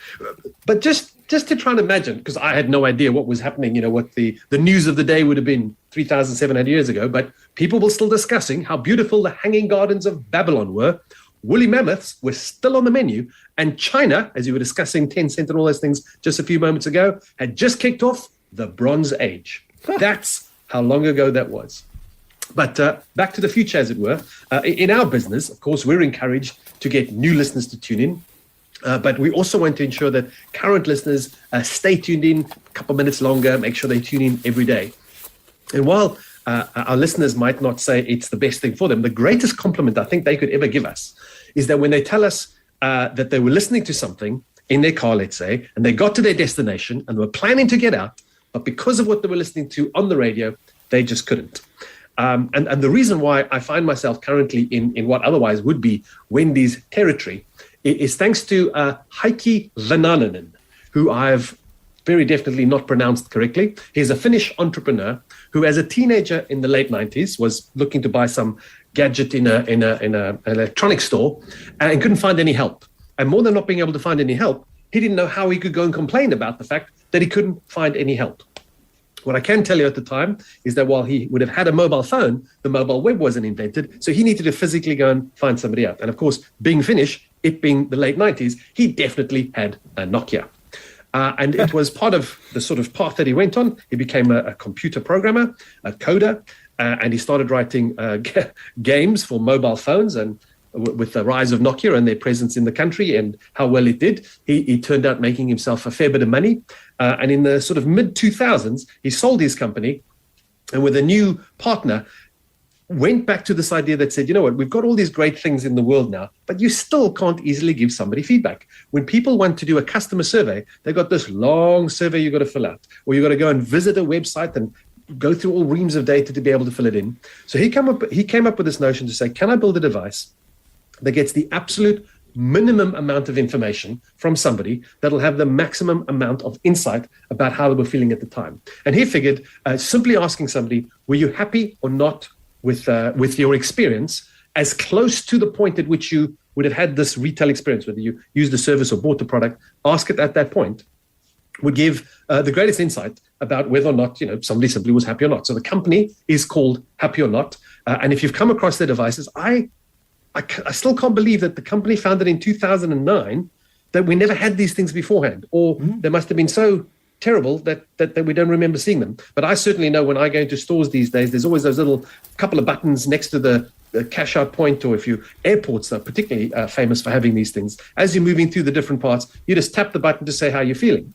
But just to try and imagine, because I had no idea what was happening, what the news of the day would have been 3,700 years ago, but people were still discussing how beautiful the hanging gardens of Babylon were. Woolly mammoths were still on the menu, and China, as you were discussing Tencent and all those things just a few moments ago, had just kicked off the Bronze Age. That's how long ago that was. But back to the future, as it were. In our business, of course, we're encouraged to get new listeners to tune in. But we also want to ensure that current listeners stay tuned in a couple of minutes longer, make sure they tune in every day. And while our listeners might not say it's the best thing for them, the greatest compliment I think they could ever give us is that when they tell us that they were listening to something in their car, let's say, and they got to their destination and were planning to get out, but because of what they were listening to on the radio, they just couldn't. And the reason why I find myself currently in what otherwise would be Wendy's territory is thanks to Heikki Venananen, who I've very definitely not pronounced correctly. He's a Finnish entrepreneur who, as a teenager in the late 90s, was looking to buy some gadget in an electronics store and couldn't find any help. And more than not being able to find any help, he didn't know how he could go and complain about the fact that he couldn't find any help. What I can tell you at the time is that while he would have had a mobile phone, the mobile web wasn't invented, so he needed to physically go and find somebody out. And of course, being Finnish, it being the late 90s, he definitely had a Nokia. And it was part of the sort of path that he went on. He became a computer programmer, a coder, and he started writing games for mobile phones. And with the rise of Nokia and their presence in the country and how well it did, he turned out making himself a fair bit of money. And in the sort of mid-2000s, he sold his company and with a new partner, went back to this idea that said, you know what, we've got all these great things in the world now, but you still can't easily give somebody feedback. When people want to do a customer survey, they've got this long survey you've got to fill out, or you've got to go and visit a website and go through all reams of data to be able to fill it in. So he came up with this notion to say, can I build a device that gets the absolute minimum amount of information from somebody that'll have the maximum amount of insight about how they were feeling at the time? And he figured simply asking somebody, were you happy or not with your experience, as close to the point at which you would have had this retail experience, whether you used the service or bought the product, ask it at that point, would give the greatest insight about whether or not somebody simply was happy or not. So the company is called Happy or Not. And if you've come across their devices, I still can't believe that the company founded in 2009, that we never had these things beforehand, or they must have been so terrible that we don't remember seeing them. But I certainly know when I go into stores these days, there's always those little couple of buttons next to the cash out point, or if you airports are particularly famous for having these things. As you're moving through the different parts, you just tap the button to say how you're feeling.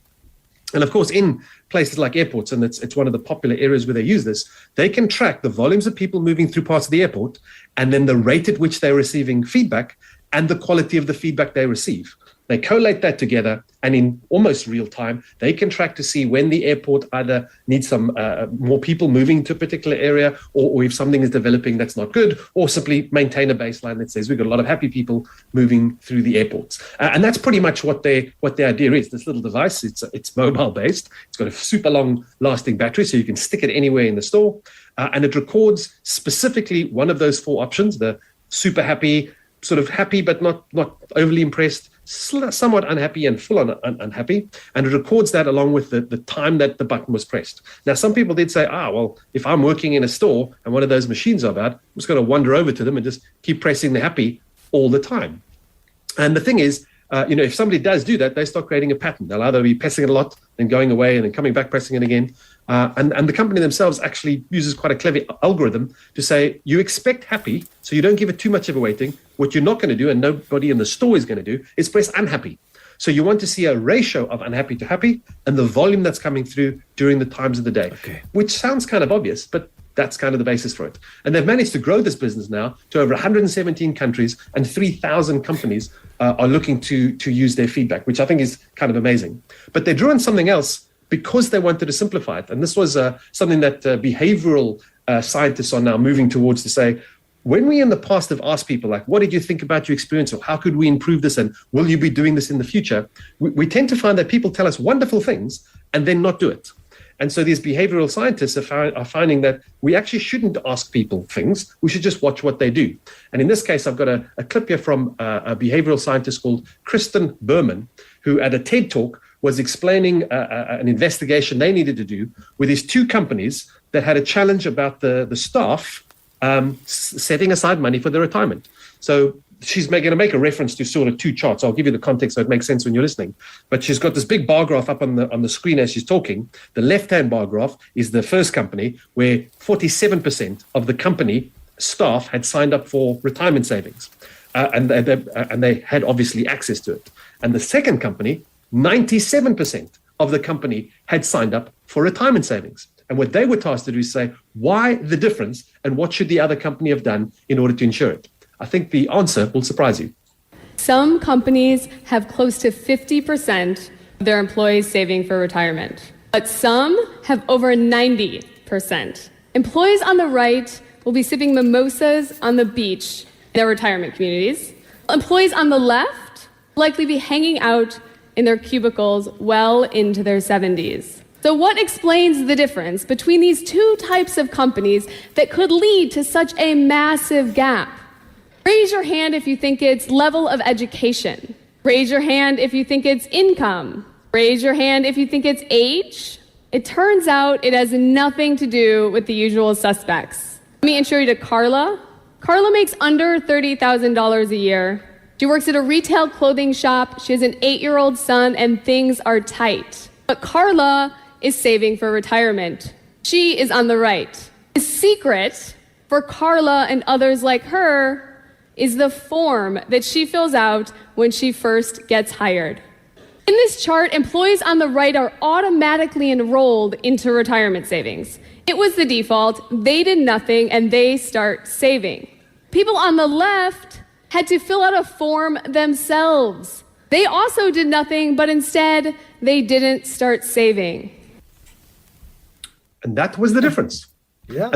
And of course, in places like airports, and it's one of the popular areas where they use this, they can track the volumes of people moving through parts of the airport, and then the rate at which they're receiving feedback and the quality of the feedback they receive. They collate that together, and in almost real time, they can track to see when the airport either needs some more people moving to a particular area, or if something is developing that's not good, or simply maintain a baseline that says we've got a lot of happy people moving through the airports. And that's pretty much what the idea is. This little device, it's mobile based. It's got a super long lasting battery, so you can stick it anywhere in the store, and it records specifically one of those four options: the super happy, sort of happy but not overly impressed, somewhat unhappy, and full on unhappy. And it records that along with the time that the button was pressed. Now, some people did say, well, if I'm working in a store and one of those machines are bad, I'm just going to wander over to them and just keep pressing the happy all the time. And the thing is, if somebody does do that, they start creating a pattern. They'll either be pressing it a lot, then going away, and then coming back, pressing it again. And the company themselves actually uses quite a clever algorithm to say, you expect happy, so you don't give it too much of a weighting. What you're not going to do, and nobody in the store is going to do, is press unhappy. So you want to see a ratio of unhappy to happy and the volume that's coming through during the times of the day, which sounds kind of obvious, but that's kind of the basis for it. And they've managed to grow this business now to over 117 countries, and 3,000 companies are looking to use their feedback, which I think is kind of amazing. But they drew on something else because they wanted to simplify it. And this was something that behavioral scientists are now moving towards, to say, when we in the past have asked people, like, what did you think about your experience, or how could we improve this, and will you be doing this in the future? We tend to find that people tell us wonderful things and then not do it. And so these behavioral scientists are finding that we actually shouldn't ask people things. We should just watch what they do. And in this case, I've got a clip here from a behavioral scientist called Kristen Berman, who at a TED Talk was explaining an investigation they needed to do with these two companies that had a challenge about the staff setting aside money for their retirement. So she's going to make a reference to sort of two charts. I'll give you the context so it makes sense when you're listening. But she's got this big bar graph up on the screen as she's talking. The left-hand bar graph is the first company, where 47% of the company staff had signed up for retirement savings, and they had obviously access to it. And the second company, 97% of the company had signed up for retirement savings. And what they were tasked to do is say, why the difference, and what should the other company have done in order to ensure it? I think the answer will surprise you. Some companies have close to 50% of their employees saving for retirement, but some have over 90% Employees on the right will be sipping mimosas on the beach in their retirement communities. Employees on the left will likely be hanging out in their cubicles well into their 70s. So what explains the difference between these two types of companies that could lead to such a massive gap? Raise your hand if you think it's level of education. Raise your hand if you think it's income. Raise your hand if you think it's age. It turns out it has nothing to do with the usual suspects. Let me intro you to Carla. Carla makes under $30,000 a year. She works at a retail clothing shop. She has an 8-year-old son, and things are tight. But Carla is saving for retirement. She is on the right. The secret for Carla and others like her is the form that she fills out when she first gets hired. In this chart, employees on the right are automatically enrolled into retirement savings. It was the default. They did nothing, and they start saving. People on the left had to fill out a form themselves. They also did nothing, but instead, they didn't start saving. And that was the difference. Yeah.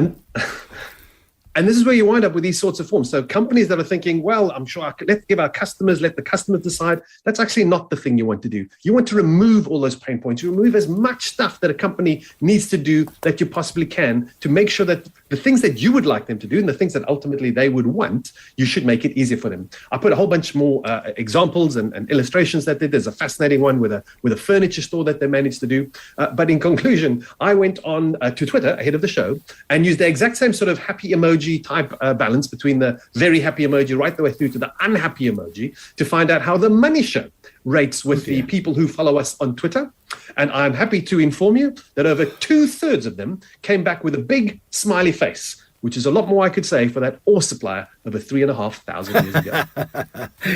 And this is where you wind up with these sorts of forms. So companies that are thinking, well, I'm sure let's give our customers, let the customers decide. That's actually not the thing you want to do. You want to remove all those pain points. You remove as much stuff that a company needs to do that you possibly can to make sure that the things that you would like them to do and the things that ultimately they would want, you should make it easier for them. I put a whole bunch more examples and illustrations that there's a fascinating one with a furniture store that they managed to do. But in conclusion, I went on to Twitter ahead of the show and used the exact same sort of happy emoji type balance between the very happy emoji right the way through to the unhappy emoji to find out how the Money Show rates with the people who follow us on Twitter. And I'm happy to inform you that over 2/3 of them came back with a big smiley face, which is a lot more I could say for that ore supplier over 3,500 years ago.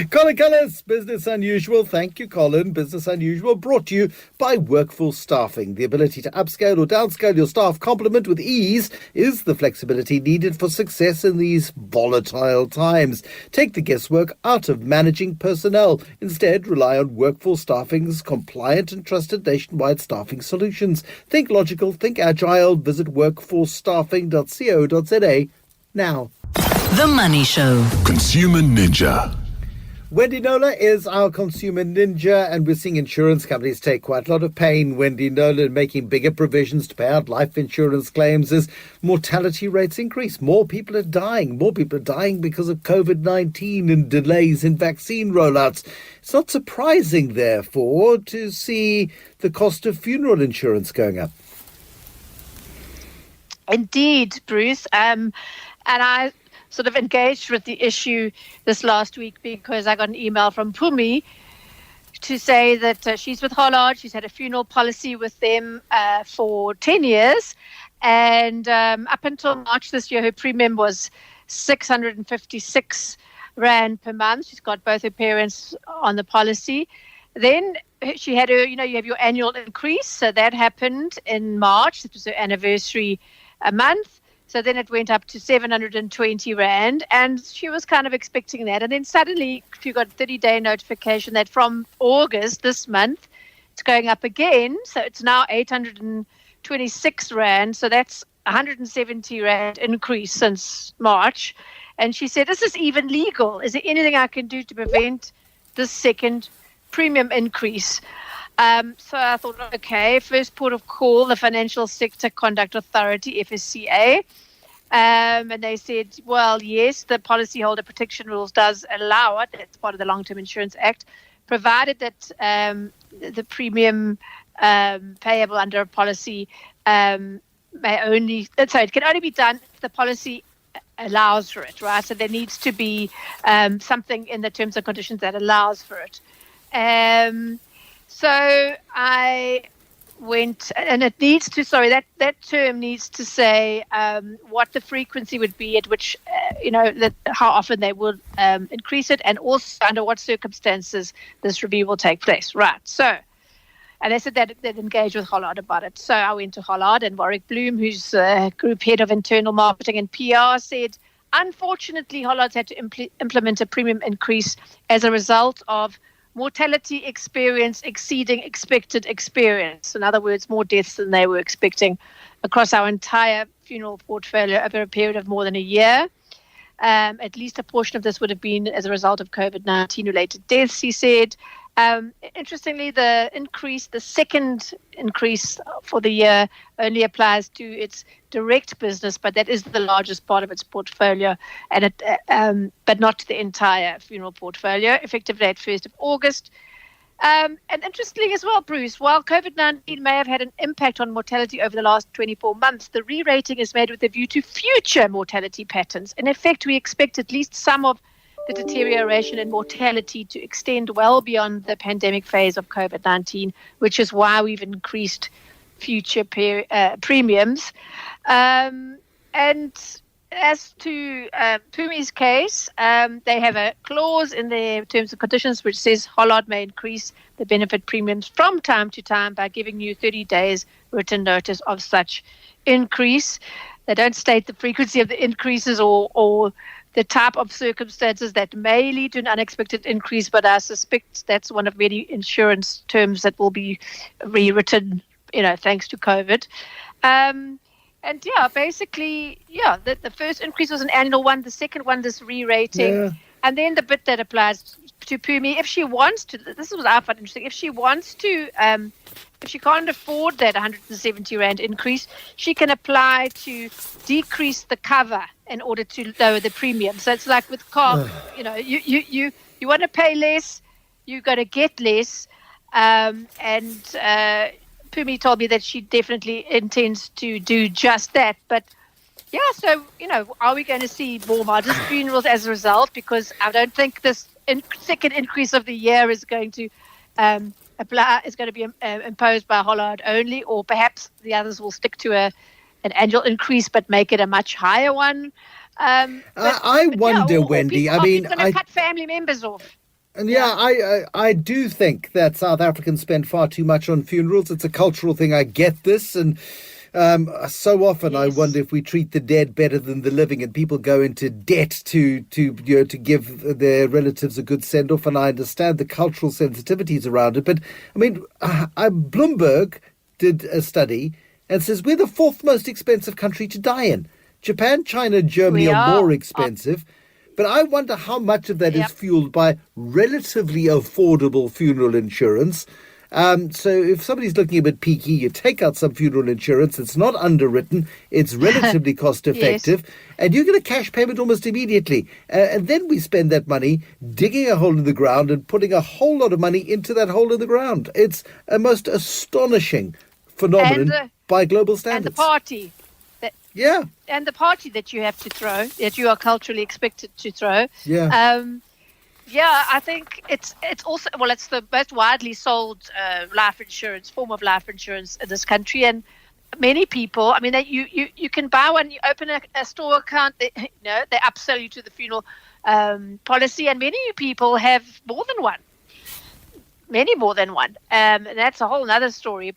Colin Cullis, Business Unusual. Thank you, Colin. Business Unusual brought to you by Workforce Staffing. The ability to upscale or downscale your staff complement with ease is the flexibility needed for success in these volatile times. Take the guesswork out of managing personnel. Instead, rely on Workforce Staffing's compliant and trusted nationwide staffing solutions. Think logical, think agile. Visit workforcestaffing.co.za now. The Money Show. Consumer Ninja. Wendy Nola is our consumer ninja, and we're seeing insurance companies take quite a lot of pain, Wendy Nola, making bigger provisions to pay out life insurance claims as mortality rates increase. More people are dying. More people are dying because of COVID-19 and delays in vaccine rollouts. It's not surprising, therefore, to see the cost of funeral insurance going up. Indeed, Bruce. And I sort of engaged with the issue this last week because I got an email from Pumi to say that she's with Hollard. She's had a funeral policy with them for 10 years. And up until March this year, her premium was 656 Rand per month. She's got both her parents on the policy. Then she had her, you have your annual increase. So that happened in March. It was her anniversary a month. So then it went up to 720 Rand, and she was kind of expecting that. And then suddenly she got a 30-day notification that from August this month, it's going up again. So it's now 826 Rand. So that's 170 Rand increase since March. And she said, this is even legal. Is there anything I can do to prevent this second premium increase? So I thought, okay, first port of call, the Financial Sector Conduct Authority, FSCA. And they said, well, yes, the Policyholder Protection Rules does allow it. It's part of the Long-Term Insurance Act, provided that the premium payable under a policy it can only be done if the policy allows for it, right? So there needs to be something in the terms and conditions that allows for it. So I went, and it needs to, that term needs to say what the frequency would be at which, how often they would increase it, and also under what circumstances this review will take place. Right. So, and they said that they'd engage with Hollard about it. So I went to Hollard, and Warwick Bloom, who's Group Head of Internal Marketing and PR, said, unfortunately, Hollard's had to implement a premium increase as a result of mortality experience exceeding expected experience. In other words, more deaths than they were expecting across our entire funeral portfolio over a period of more than a year. At least a portion of this would have been as a result of COVID-19 related deaths, he said. Interestingly, the second increase for the year only applies to its direct business, but that is the largest part of its portfolio, and but not to the entire funeral portfolio, effective at 1st of August. And interestingly as well, Bruce, while COVID-19 may have had an impact on mortality over the last 24 months, the re-rating is made with a view to future mortality patterns. In effect, we expect at least some of the deterioration in mortality to extend well beyond the pandemic phase of COVID-19, which is why we've increased future premiums. And as to Pumi's case, they have a clause in their terms and conditions which says Hollard may increase the benefit premiums from time to time by giving you 30 days written notice of such increase. They don't state the frequency of the increases or the type of circumstances that may lead to an unexpected increase, but I suspect that's one of many insurance terms that will be rewritten, thanks to COVID. Basically, the first increase was an annual one. The second one, this re-rating. Yeah. And then the bit that applies to Pumi, if she wants to, this was I found interesting, if she wants to, if she can't afford that 170 Rand increase, she can apply to decrease the cover in order to lower the premium. So it's like with car, you want to pay less, you got to get less. Pumi told me that she definitely intends to do just that. But yeah, so, are we going to see more modest funerals as a result? Because I don't think this second increase of the year is going to be imposed by Hollard only, or perhaps the others will stick to an annual increase but make it a much higher one. I wonder, Wendy. Are people going to cut family members off? And I do think that South Africans spend far too much on funerals. It's a cultural thing. I get this, and so often I wonder if we treat the dead better than the living, and people go into debt to give their relatives a good send off. And I understand the cultural sensitivities around it, but I mean, Bloomberg did a study and says we're the fourth most expensive country to die in. Japan, China, Germany are more expensive. But I wonder how much of that is fueled by relatively affordable funeral insurance. So if somebody's looking a bit peaky, you take out some funeral insurance. It's not underwritten. It's relatively cost effective. And you get a cash payment almost immediately. And then we spend that money digging a hole in the ground and putting a whole lot of money into that hole in the ground. It's a most astonishing phenomenon by global standards. And the party. And the party that you have to throw, that you are culturally expected to throw. I think it's also, it's the most widely sold form of life insurance in this country. And many people, I mean, you can buy one, you open a store account, they upsell you to the funeral policy. And many people have more than one. Many more than one. And that's a whole other story.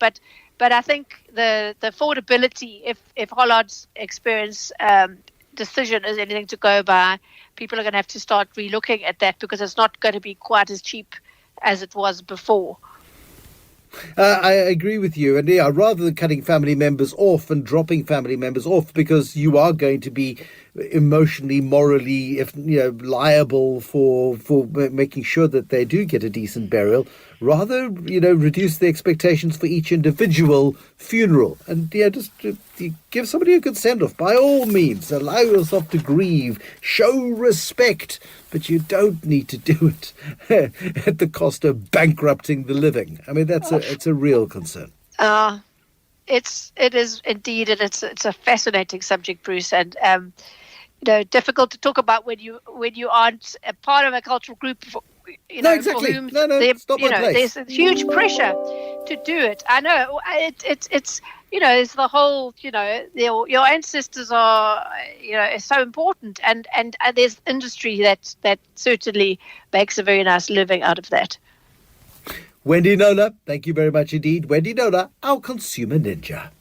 But I think the affordability, if Hollard's experience decision is anything to go by, people are going to have to start relooking at that, because it's not going to be quite as cheap as it was before. I agree with you. And rather than cutting family members off and dropping family members off, because you are going to be emotionally, morally, liable for making sure that they do get a decent burial, rather, reduce the expectations for each individual funeral. And just give somebody a good send-off. By all means, allow yourself to grieve, show respect, but you don't need to do it at the cost of bankrupting the living. I mean, it's a real concern. It is indeed, and it's a fascinating subject, Bruce, and difficult to talk about when you aren't a part of a cultural group. For whom there's a huge pressure to do it. I know it's the whole, your ancestors are, so important, and there's industry that certainly makes a very nice living out of that. Wendy Nola, thank you very much indeed. Wendy Nola, our consumer ninja.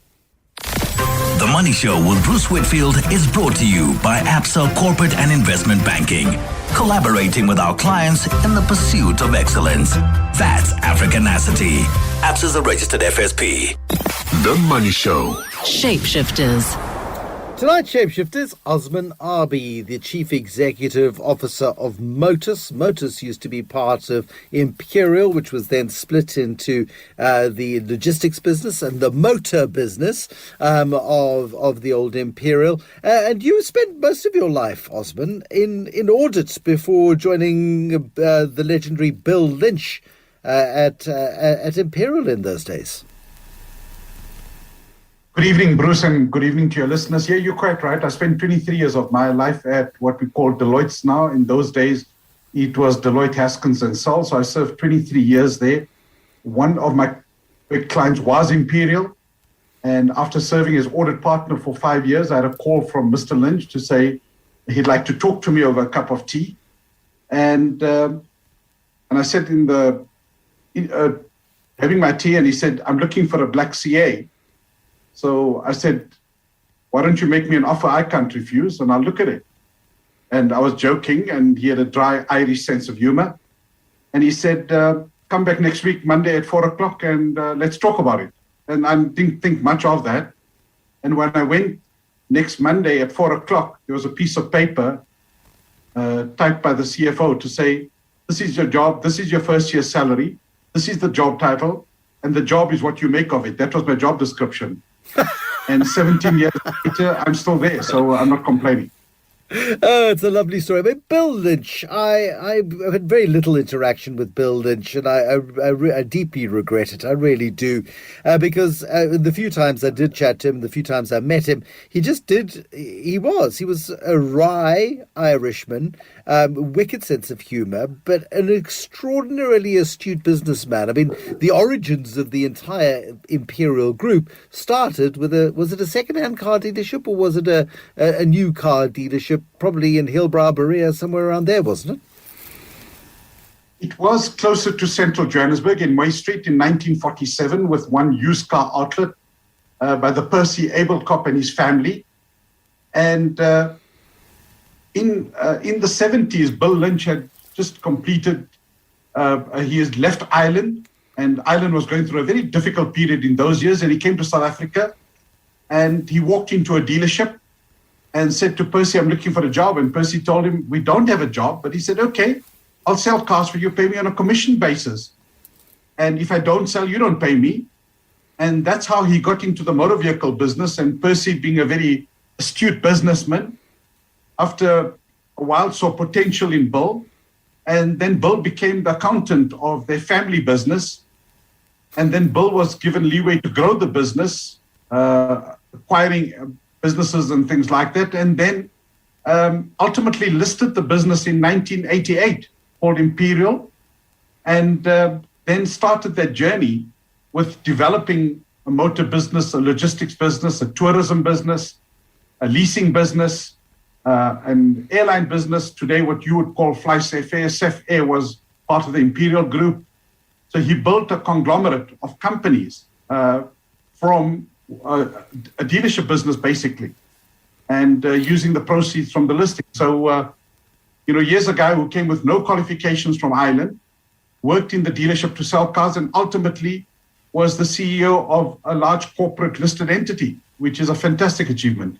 The Money Show with Bruce Whitfield is brought to you by Absa Corporate and Investment Banking, collaborating with our clients in the pursuit of excellence. That's Africanacity. Absa is a registered FSP. The Money Show. Shapeshifters. Tonight's shapeshifters, Osman Arbi, the Chief Executive Officer of Motus. Motus used to be part of Imperial, which was then split into the logistics business and the motor business of the old Imperial. And you spent most of your life, Osman, in audit before joining the legendary Bill Lynch at Imperial in those days. Good evening, Bruce, and good evening to your listeners. Yeah, you're quite right. I spent 23 years of my life at what we call Deloitte's now. In those days, it was Deloitte Haskins and Sall. So I served 23 years there. One of my big clients was Imperial. And after serving as audit partner for 5 years, I had a call from Mr. Lynch to say he'd like to talk to me over a cup of tea. And I said having my tea, and he said, I'm looking for a black CA. So I said, why don't you make me an offer I can't refuse, and I'll look at it. And I was joking, and he had a dry Irish sense of humor. And he said, come back next week, Monday at 4:00, and let's talk about it. And I didn't think much of that. And when I went next Monday at 4:00, there was a piece of paper typed by the CFO to say, this is your job, this is your first year's salary, this is the job title, and the job is what you make of it. That was my job description. And 17 years later, I'm still there, so I'm not complaining. Oh, it's a lovely story. But Bill Lynch, I've had very little interaction with Bill Lynch, and I deeply regret it. I really do. Because the few times I did chat to him, the few times I met him, he was a wry Irishman, wicked sense of humour, but an extraordinarily astute businessman. I mean, the origins of the entire Imperial Group started with was it a second-hand car dealership, or was it a new car dealership? Probably in Hillbrow, Berea, somewhere around there, wasn't it? It was closer to central Johannesburg in Moy Street in 1947 with one used car outlet by the Percy Abelkop and his family. And in the 70s, Bill Lynch had just completed, he has left Ireland, and Ireland was going through a very difficult period in those years, and he came to South Africa, and he walked into a dealership and said to Percy, I'm looking for a job. And Percy told him, we don't have a job. But he said, okay, I'll sell cars for you, pay me on a commission basis. And if I don't sell, you don't pay me. And that's how he got into the motor vehicle business. And Percy, being a very astute businessman, after a while saw potential in Bill. And then Bill became the accountant of their family business. And then Bill was given leeway to grow the business, acquiring businesses and things like that, and then ultimately listed the business in 1988 called Imperial, and then started that journey with developing a motor business, a logistics business, a tourism business, a leasing business, an airline business. Today, what you would call FlySafe Air. Safe Air was part of the Imperial Group. So he built a conglomerate of companies from a dealership business, basically, and using the proceeds from the listing. So, here's a guy who came with no qualifications from Ireland, worked in the dealership to sell cars, and ultimately was the CEO of a large corporate listed entity, which is a fantastic achievement.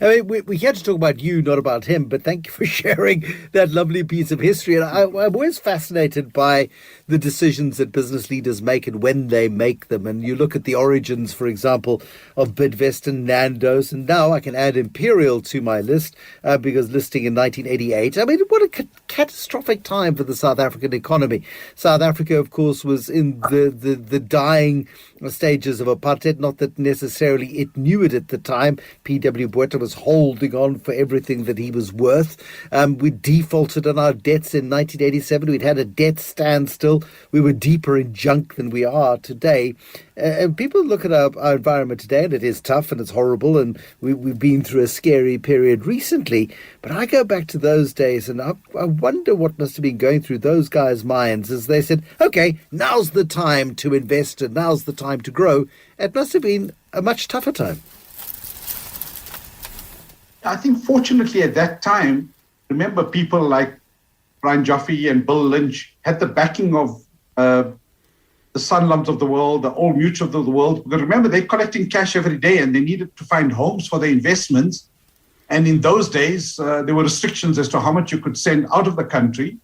I mean, we had to talk about you, not about him, but thank you for sharing that lovely piece of history. And I'm always fascinated by the decisions that business leaders make and when they make them. And you look at the origins, for example, of Bidvest and Nando's. And now I can add Imperial to my list because listing in 1988. I mean, what a catastrophic time for the South African economy. South Africa, of course, was in the dying stages of apartheid. Not that necessarily it knew it at the time. P.W. Botha was holding on for everything that he was worth. We defaulted on our debts in 1987. We'd had a debt standstill. We were deeper in junk than we are today. And people look at our environment today, and it is tough and it's horrible, and we've been through a scary period recently. But I go back to those days, and I wonder what must have been going through those guys' minds as they said, okay, now's the time to invest and now's the time to grow. It must have been a much tougher time. I think fortunately at that time, remember people like Brian Joffe and Bill Lynch had the backing of the Sanlams of the world, the Old Mutual of the world. Because remember, they're collecting cash every day and they needed to find homes for their investments. And in those days, there were restrictions as to how much you could send out of the country.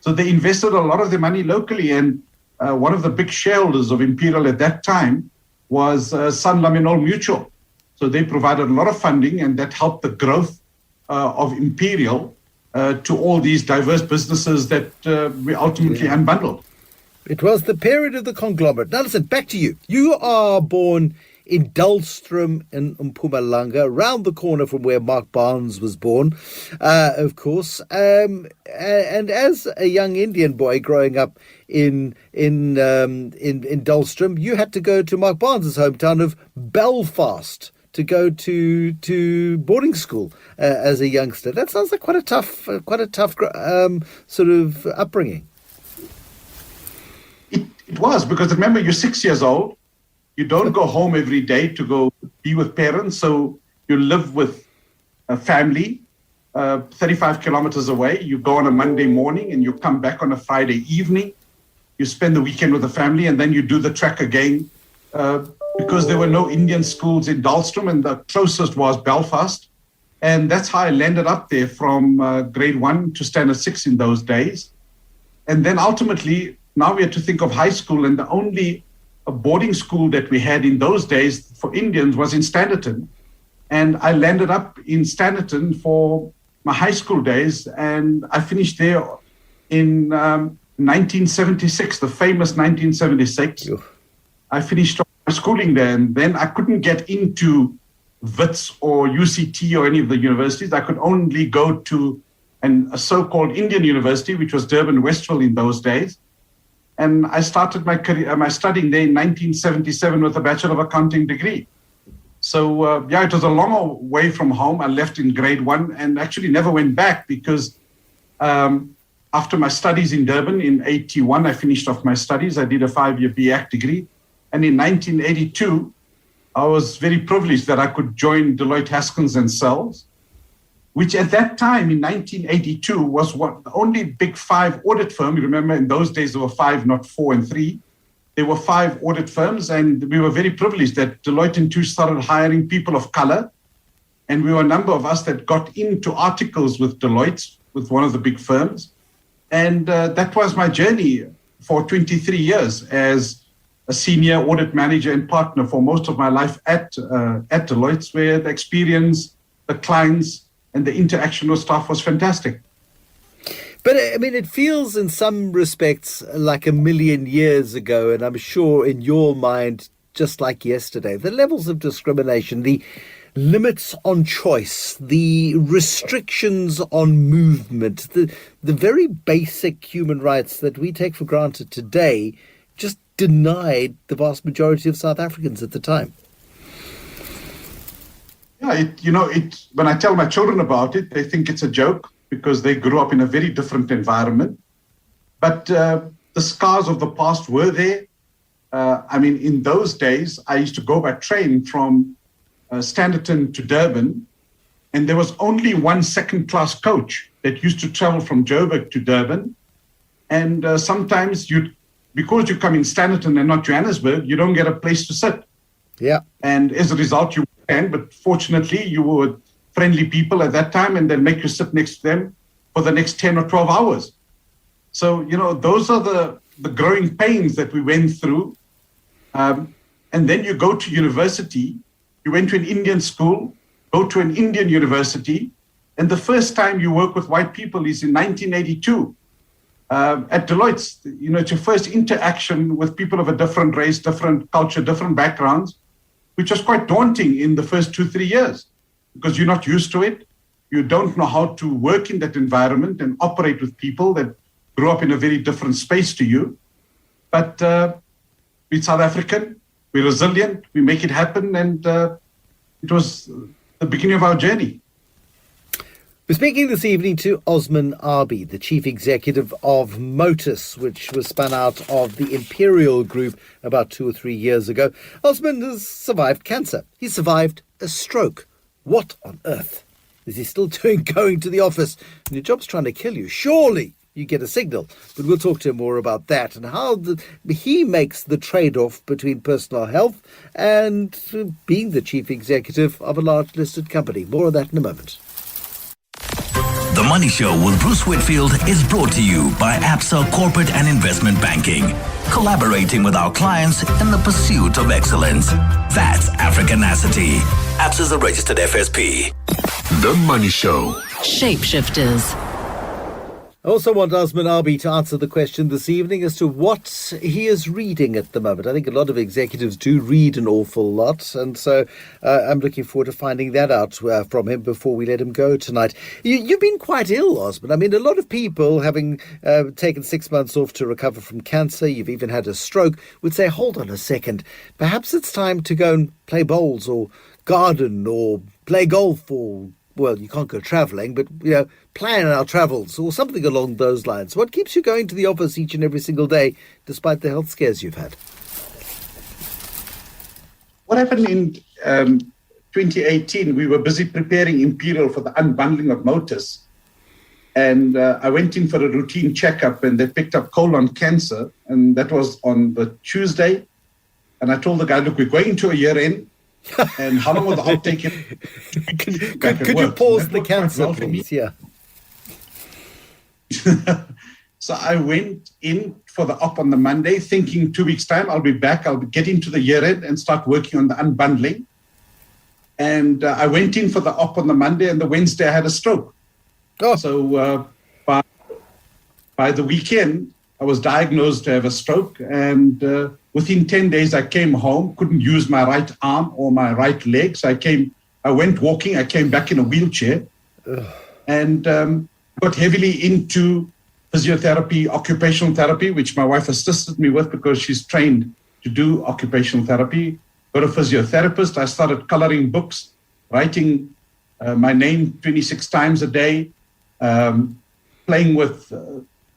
So they invested a lot of their money locally. And one of the big shareholders of Imperial at that time was Sanlam and Old Mutual. So they provided a lot of funding, and that helped the growth of Imperial to all these diverse businesses that we ultimately unbundled. It was the period of the conglomerate. Now listen, back to you. You are born in Dullstroom in Mpumalanga, around the corner from where Mark Barnes was born, of course. And as a young Indian boy growing up in Dullstroom, you had to go to Mark Barnes' hometown of Belfast to go to boarding school as a youngster. That sounds like quite a tough sort of upbringing. It was, because remember, you're 6 years old. You don't go home every day to go be with parents. So you live with a family 35 kilometers away. You go on a Monday morning and you come back on a Friday evening. You spend the weekend with the family, and then you do the trek again because there were no Indian schools in Dullstroom, and the closest was Belfast. And that's how I landed up there from grade 1 to standard 6 in those days. And then ultimately, now we had to think of high school, and the only boarding school that we had in those days for Indians was in Standerton. And I landed up in Standerton for my high school days, and I finished there in 1976, the famous 1976. I finished my schooling there, and then I couldn't get into WITS or UCT or any of the universities. I could only go to a so-called Indian university, which was Durban Westville in those days. And I started my career, my studying there in 1977 with a Bachelor of Accounting degree. So, it was a long way from home. I left in grade 1 and actually never went back because after my studies in Durban in 81, I finished off my studies. I did a 5-year BAc degree. And in 1982, I was very privileged that I could join Deloitte Haskins and Sells, which at that time in 1982 was the only big 5 audit firm. You remember in those days there were 5, not 4 and 3. There were 5 audit firms, and we were very privileged that Deloitte & Touche started hiring people of color. And we were a number of us that got into articles with Deloitte, with one of the big firms. And that was my journey for 23 years as a senior audit manager and partner for most of my life at Deloitte, where the experience, the clients, and the interaction with staff was fantastic. But I mean, it feels in some respects like a million years ago, and I'm sure in your mind, just like yesterday, the levels of discrimination, the limits on choice, the restrictions on movement, the very basic human rights that we take for granted today just denied the vast majority of South Africans at the time. Yeah, when I tell my children about it, they think it's a joke because they grew up in a very different environment. But the scars of the past were there. In those days, I used to go by train from Standerton to Durban, and there was only one second-class coach that used to travel from Joburg to Durban. And sometimes because you come in Standerton and not Johannesburg, you don't get a place to sit. Yeah. And as a result, you can, but fortunately, you were friendly people at that time, and they'll make you sit next to them for the next 10 or 12 hours. So, those are the growing pains that we went through. And then you go to university, you went to an Indian school, go to an Indian university, and the first time you work with white people is in 1982. At Deloitte, it's your first interaction with people of a different race, different culture, different backgrounds, which was quite daunting in the first 2-3 years because you're not used to it. You don't know how to work in that environment and operate with people that grew up in a very different space to you. But we're South African, we're resilient, we make it happen, and it was the beginning of our journey. We're speaking this evening to Osman Arbi, the chief executive of Motus, which was spun out of the Imperial Group about 2 or 3 years ago. Osman has survived cancer. He survived a stroke. What on earth is he still doing going to the office? And your job's trying to kill you. Surely you get a signal. But we'll talk to him more about that and how he makes the trade-off between personal health and being the chief executive of a large listed company. More on that in a moment. The Money Show with Bruce Whitfield is brought to you by Absa Corporate and Investment Banking, collaborating with our clients in the pursuit of excellence. That's Africanacity. Absa is a registered FSP. The Money Show. Shapeshifters. I also want Osman Arbi to answer the question this evening as to what he is reading at the moment. I think a lot of executives do read an awful lot, and so I'm looking forward to finding that out from him before we let him go tonight. You've been quite ill, Osman. I mean, a lot of people, having taken 6 months off to recover from cancer, you've even had a stroke, would say, hold on a second, perhaps it's time to go and play bowls or garden or play golf or, well, you can't go travelling, but, plan our travels or something along those lines. What keeps you going to the office each and every single day, despite the health scares you've had? What happened in 2018, we were busy preparing Imperial for the unbundling of Motus. And I went in for a routine checkup and they picked up colon cancer. And that was on the Tuesday. And I told the guy, look, we're going into a year end. And how long will the op take? Could you pause the cancer, please? Yeah. So I went in for the op on the Monday, thinking 2 weeks' time I'll be back. I'll get into the year end and start working on the unbundling. And I went in for the op on the Monday, and the Wednesday I had a stroke. Oh. So by the weekend, I was diagnosed to have a stroke, and within 10 days I came home, couldn't use my right arm or my right leg. So I went walking, I came back in a wheelchair. Ugh. And got heavily into physiotherapy, occupational therapy, which my wife assisted me with because she's trained to do occupational therapy. Got a physiotherapist. I started coloring books, writing my name 26 times a day, playing with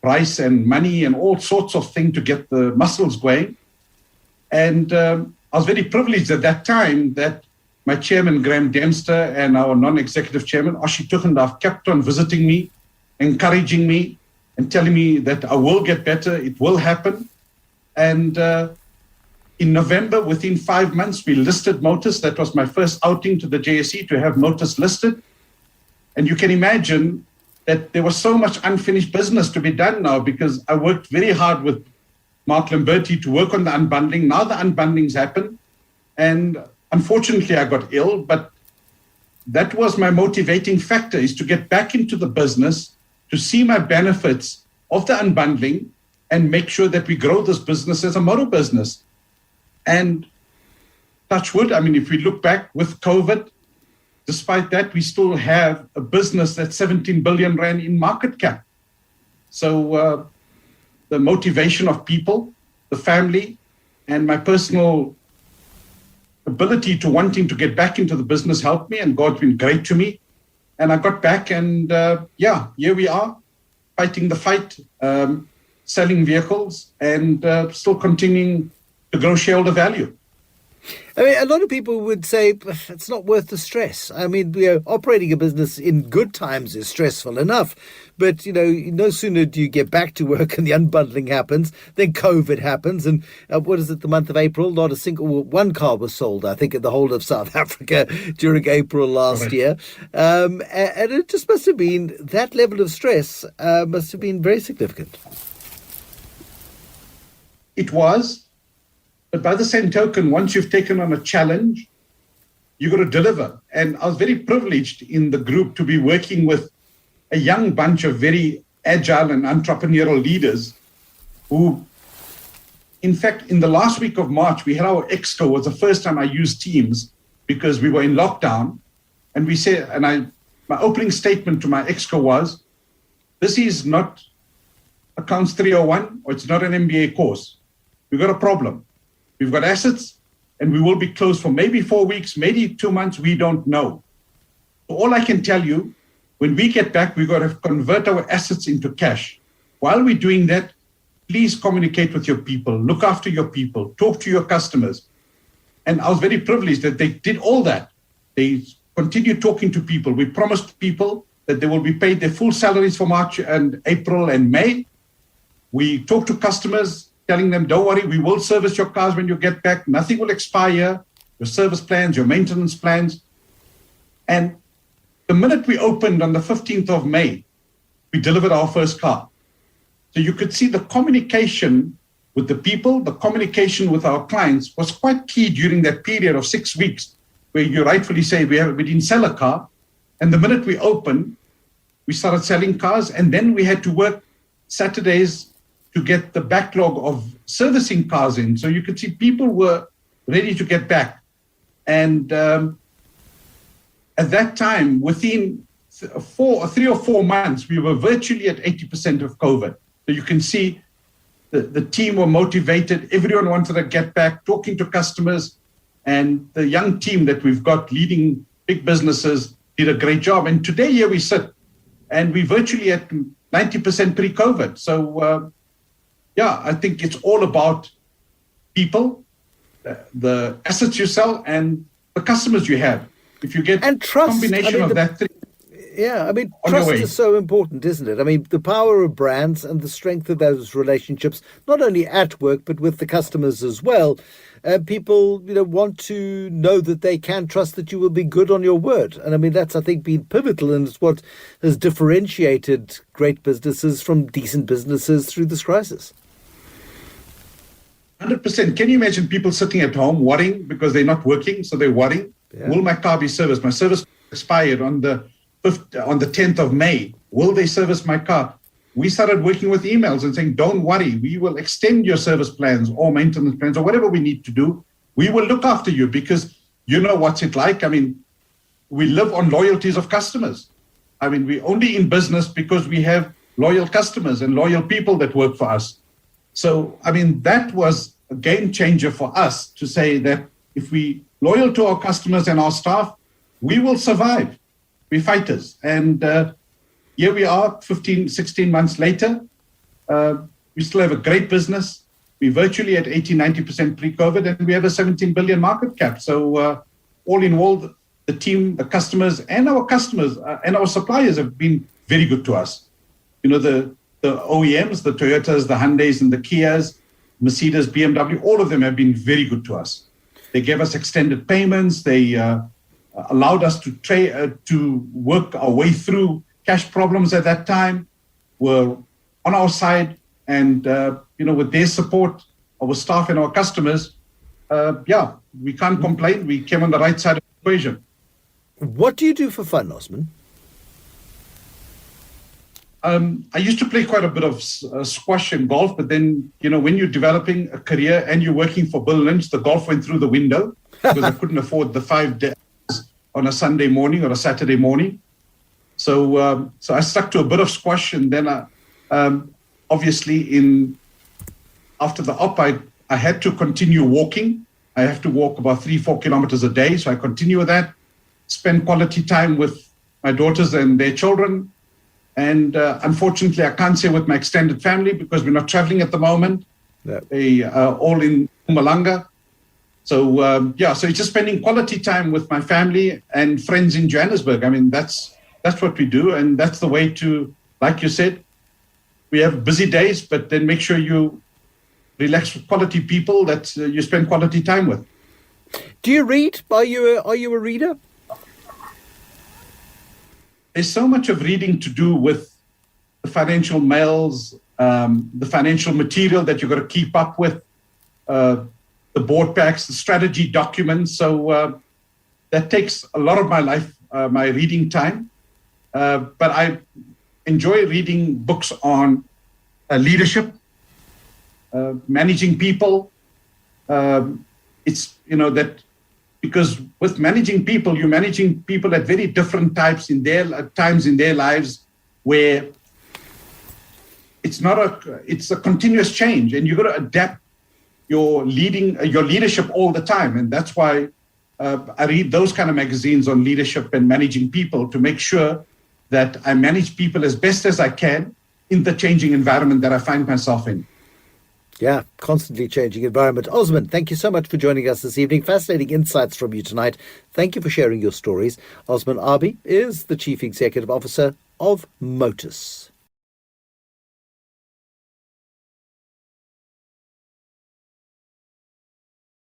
rice and money and all sorts of things to get the muscles going. And I was very privileged at that time that my chairman, Graham Dempster, and our non-executive chairman, Oshi Tugendorf, kept on visiting me, encouraging me, and telling me that I will get better, it will happen. And in November, within 5 months, we listed Motus. That was my first outing to the JSE to have Motus listed. And you can imagine that there was so much unfinished business to be done now because I worked very hard with Mark Lamberti to work on the unbundling. Now the unbundling's happened. And unfortunately, I got ill, but that was my motivating factor, is to get back into the business, to see my benefits of the unbundling and make sure that we grow this business as a motor business. And touch wood, I mean, if we look back with COVID, despite that, we still have a business that's 17 billion rand in market cap. So the motivation of people, the family, and my personal ability to wanting to get back into the business helped me, and God's been great to me. And I got back and here we are, fighting the fight, selling vehicles and still continuing to grow shareholder value. I mean, a lot of people would say it's not worth the stress. I mean, operating a business in good times is stressful enough. But, no sooner do you get back to work and the unbundling happens, then COVID happens. And what is it, the month of April? Not a single one car was sold, I think, in the whole of South Africa during April last year. And it just must have been, that level of stress must have been very significant. It was. But by the same token, once you've taken on a challenge, you've got to deliver. And I was very privileged in the group to be working with a young bunch of very agile and entrepreneurial leaders who, in fact, in the last week of March, we had our exco. It was the first time I used Teams because we were in lockdown. And we said, my opening statement to my exco was, this is not Accounts 301 or it's not an MBA course. We've got a problem. We've got assets, and we will be closed for maybe 4 weeks, maybe 2 months, we don't know. So all I can tell you, when we get back, we've got to convert our assets into cash. While we're doing that, please communicate with your people, look after your people, talk to your customers. And I was very privileged that they did all that. They continued talking to people. We promised people that they will be paid their full salaries for March and April and May. We talk to customers, telling them, don't worry, we will service your cars when you get back. Nothing will expire, your service plans, your maintenance plans. And the minute we opened on the 15th of May, we delivered our first car. So you could see the communication with the people, the communication with our clients was quite key during that period of 6 weeks, where you rightfully say we didn't sell a car. And the minute we opened, we started selling cars, and then we had to work Saturdays to get the backlog of servicing cars in. So you could see people were ready to get back. And at that time, within 3 or 4 months, we were virtually at 80% of COVID. So you can see the team were motivated. Everyone wanted to get back, talking to customers. And the young team that we've got leading big businesses did a great job. And today, here we sit, and we're virtually at 90% pre-COVID. So, I think it's all about people, the assets you sell, and the customers you have. If you get and trust, a combination of that thing. Yeah, I mean, trust is so important, isn't it? I mean, the power of brands and the strength of those relationships, not only at work, but with the customers as well. People, want to know that they can trust that you will be good on your word. And I mean, that's, I think, been pivotal, and it's what has differentiated great businesses from decent businesses through this crisis. 100%. Can you imagine people sitting at home worrying because they're not working, so they're worrying? Yeah. Will my car be serviced? My service expired on the 10th of May. Will they service my car? We started working with emails and saying, don't worry, we will extend your service plans or maintenance plans or whatever we need to do. We will look after you, because you know what's it like. I mean, we live on loyalties of customers. I mean, we're only in business because we have loyal customers and loyal people that work for us. So, I mean, that was a game changer for us to say that if we loyal to our customers and our staff, we will survive. We're fighters. And here we are 15, 16 months later. We still have a great business. We're virtually at 80, 90% pre-COVID, and we have a 17 billion market cap. So all in all, the team, the customers, and our suppliers have been very good to us. The OEMs, the Toyotas, the Hyundais, and the Kias, Mercedes, BMW, all of them have been very good to us. They gave us extended payments. They allowed us to work our way through cash problems at that time. Were on our side, and with their support, our staff and our customers, we can't complain. We came on the right side of the equation. What do you do for fun, Osman? I used to play quite a bit of squash and golf, but then, when you're developing a career and you're working for Bill Lynch, the golf went through the window because I couldn't afford the 5 days on a Sunday morning or a Saturday morning. So I stuck to a bit of squash, and then obviously after the op, I had to continue walking. I have to walk about 3-4 kilometers a day. So I continue with that, spend quality time with my daughters and their children. And unfortunately, I can't say with my extended family because we're not traveling at the moment. Yeah. They are all in Mpumalanga. So, so it's just spending quality time with my family and friends in Johannesburg. I mean, that's what we do. And that's the way to, like you said, we have busy days, but then make sure you relax with quality people that you spend quality time with. Do you read? Are you a reader? There's so much of reading to do with the financial mails, the financial material that you've got to keep up with, the board packs, the strategy documents. So that takes a lot of my life, my reading time. But I enjoy reading books on leadership, managing people. It's, that because with managing people, you're managing people at very different times in their lives where it's a continuous change, and you've got to adapt your leadership all the time. And that's why I read those kind of magazines on leadership and managing people to make sure that I manage people as best as I can in the changing environment that I find myself in. Yeah, constantly changing environment. Osman, thank you so much for joining us this evening. Fascinating insights from you tonight. Thank you for sharing your stories. Osman Abi is the Chief Executive Officer of Motus.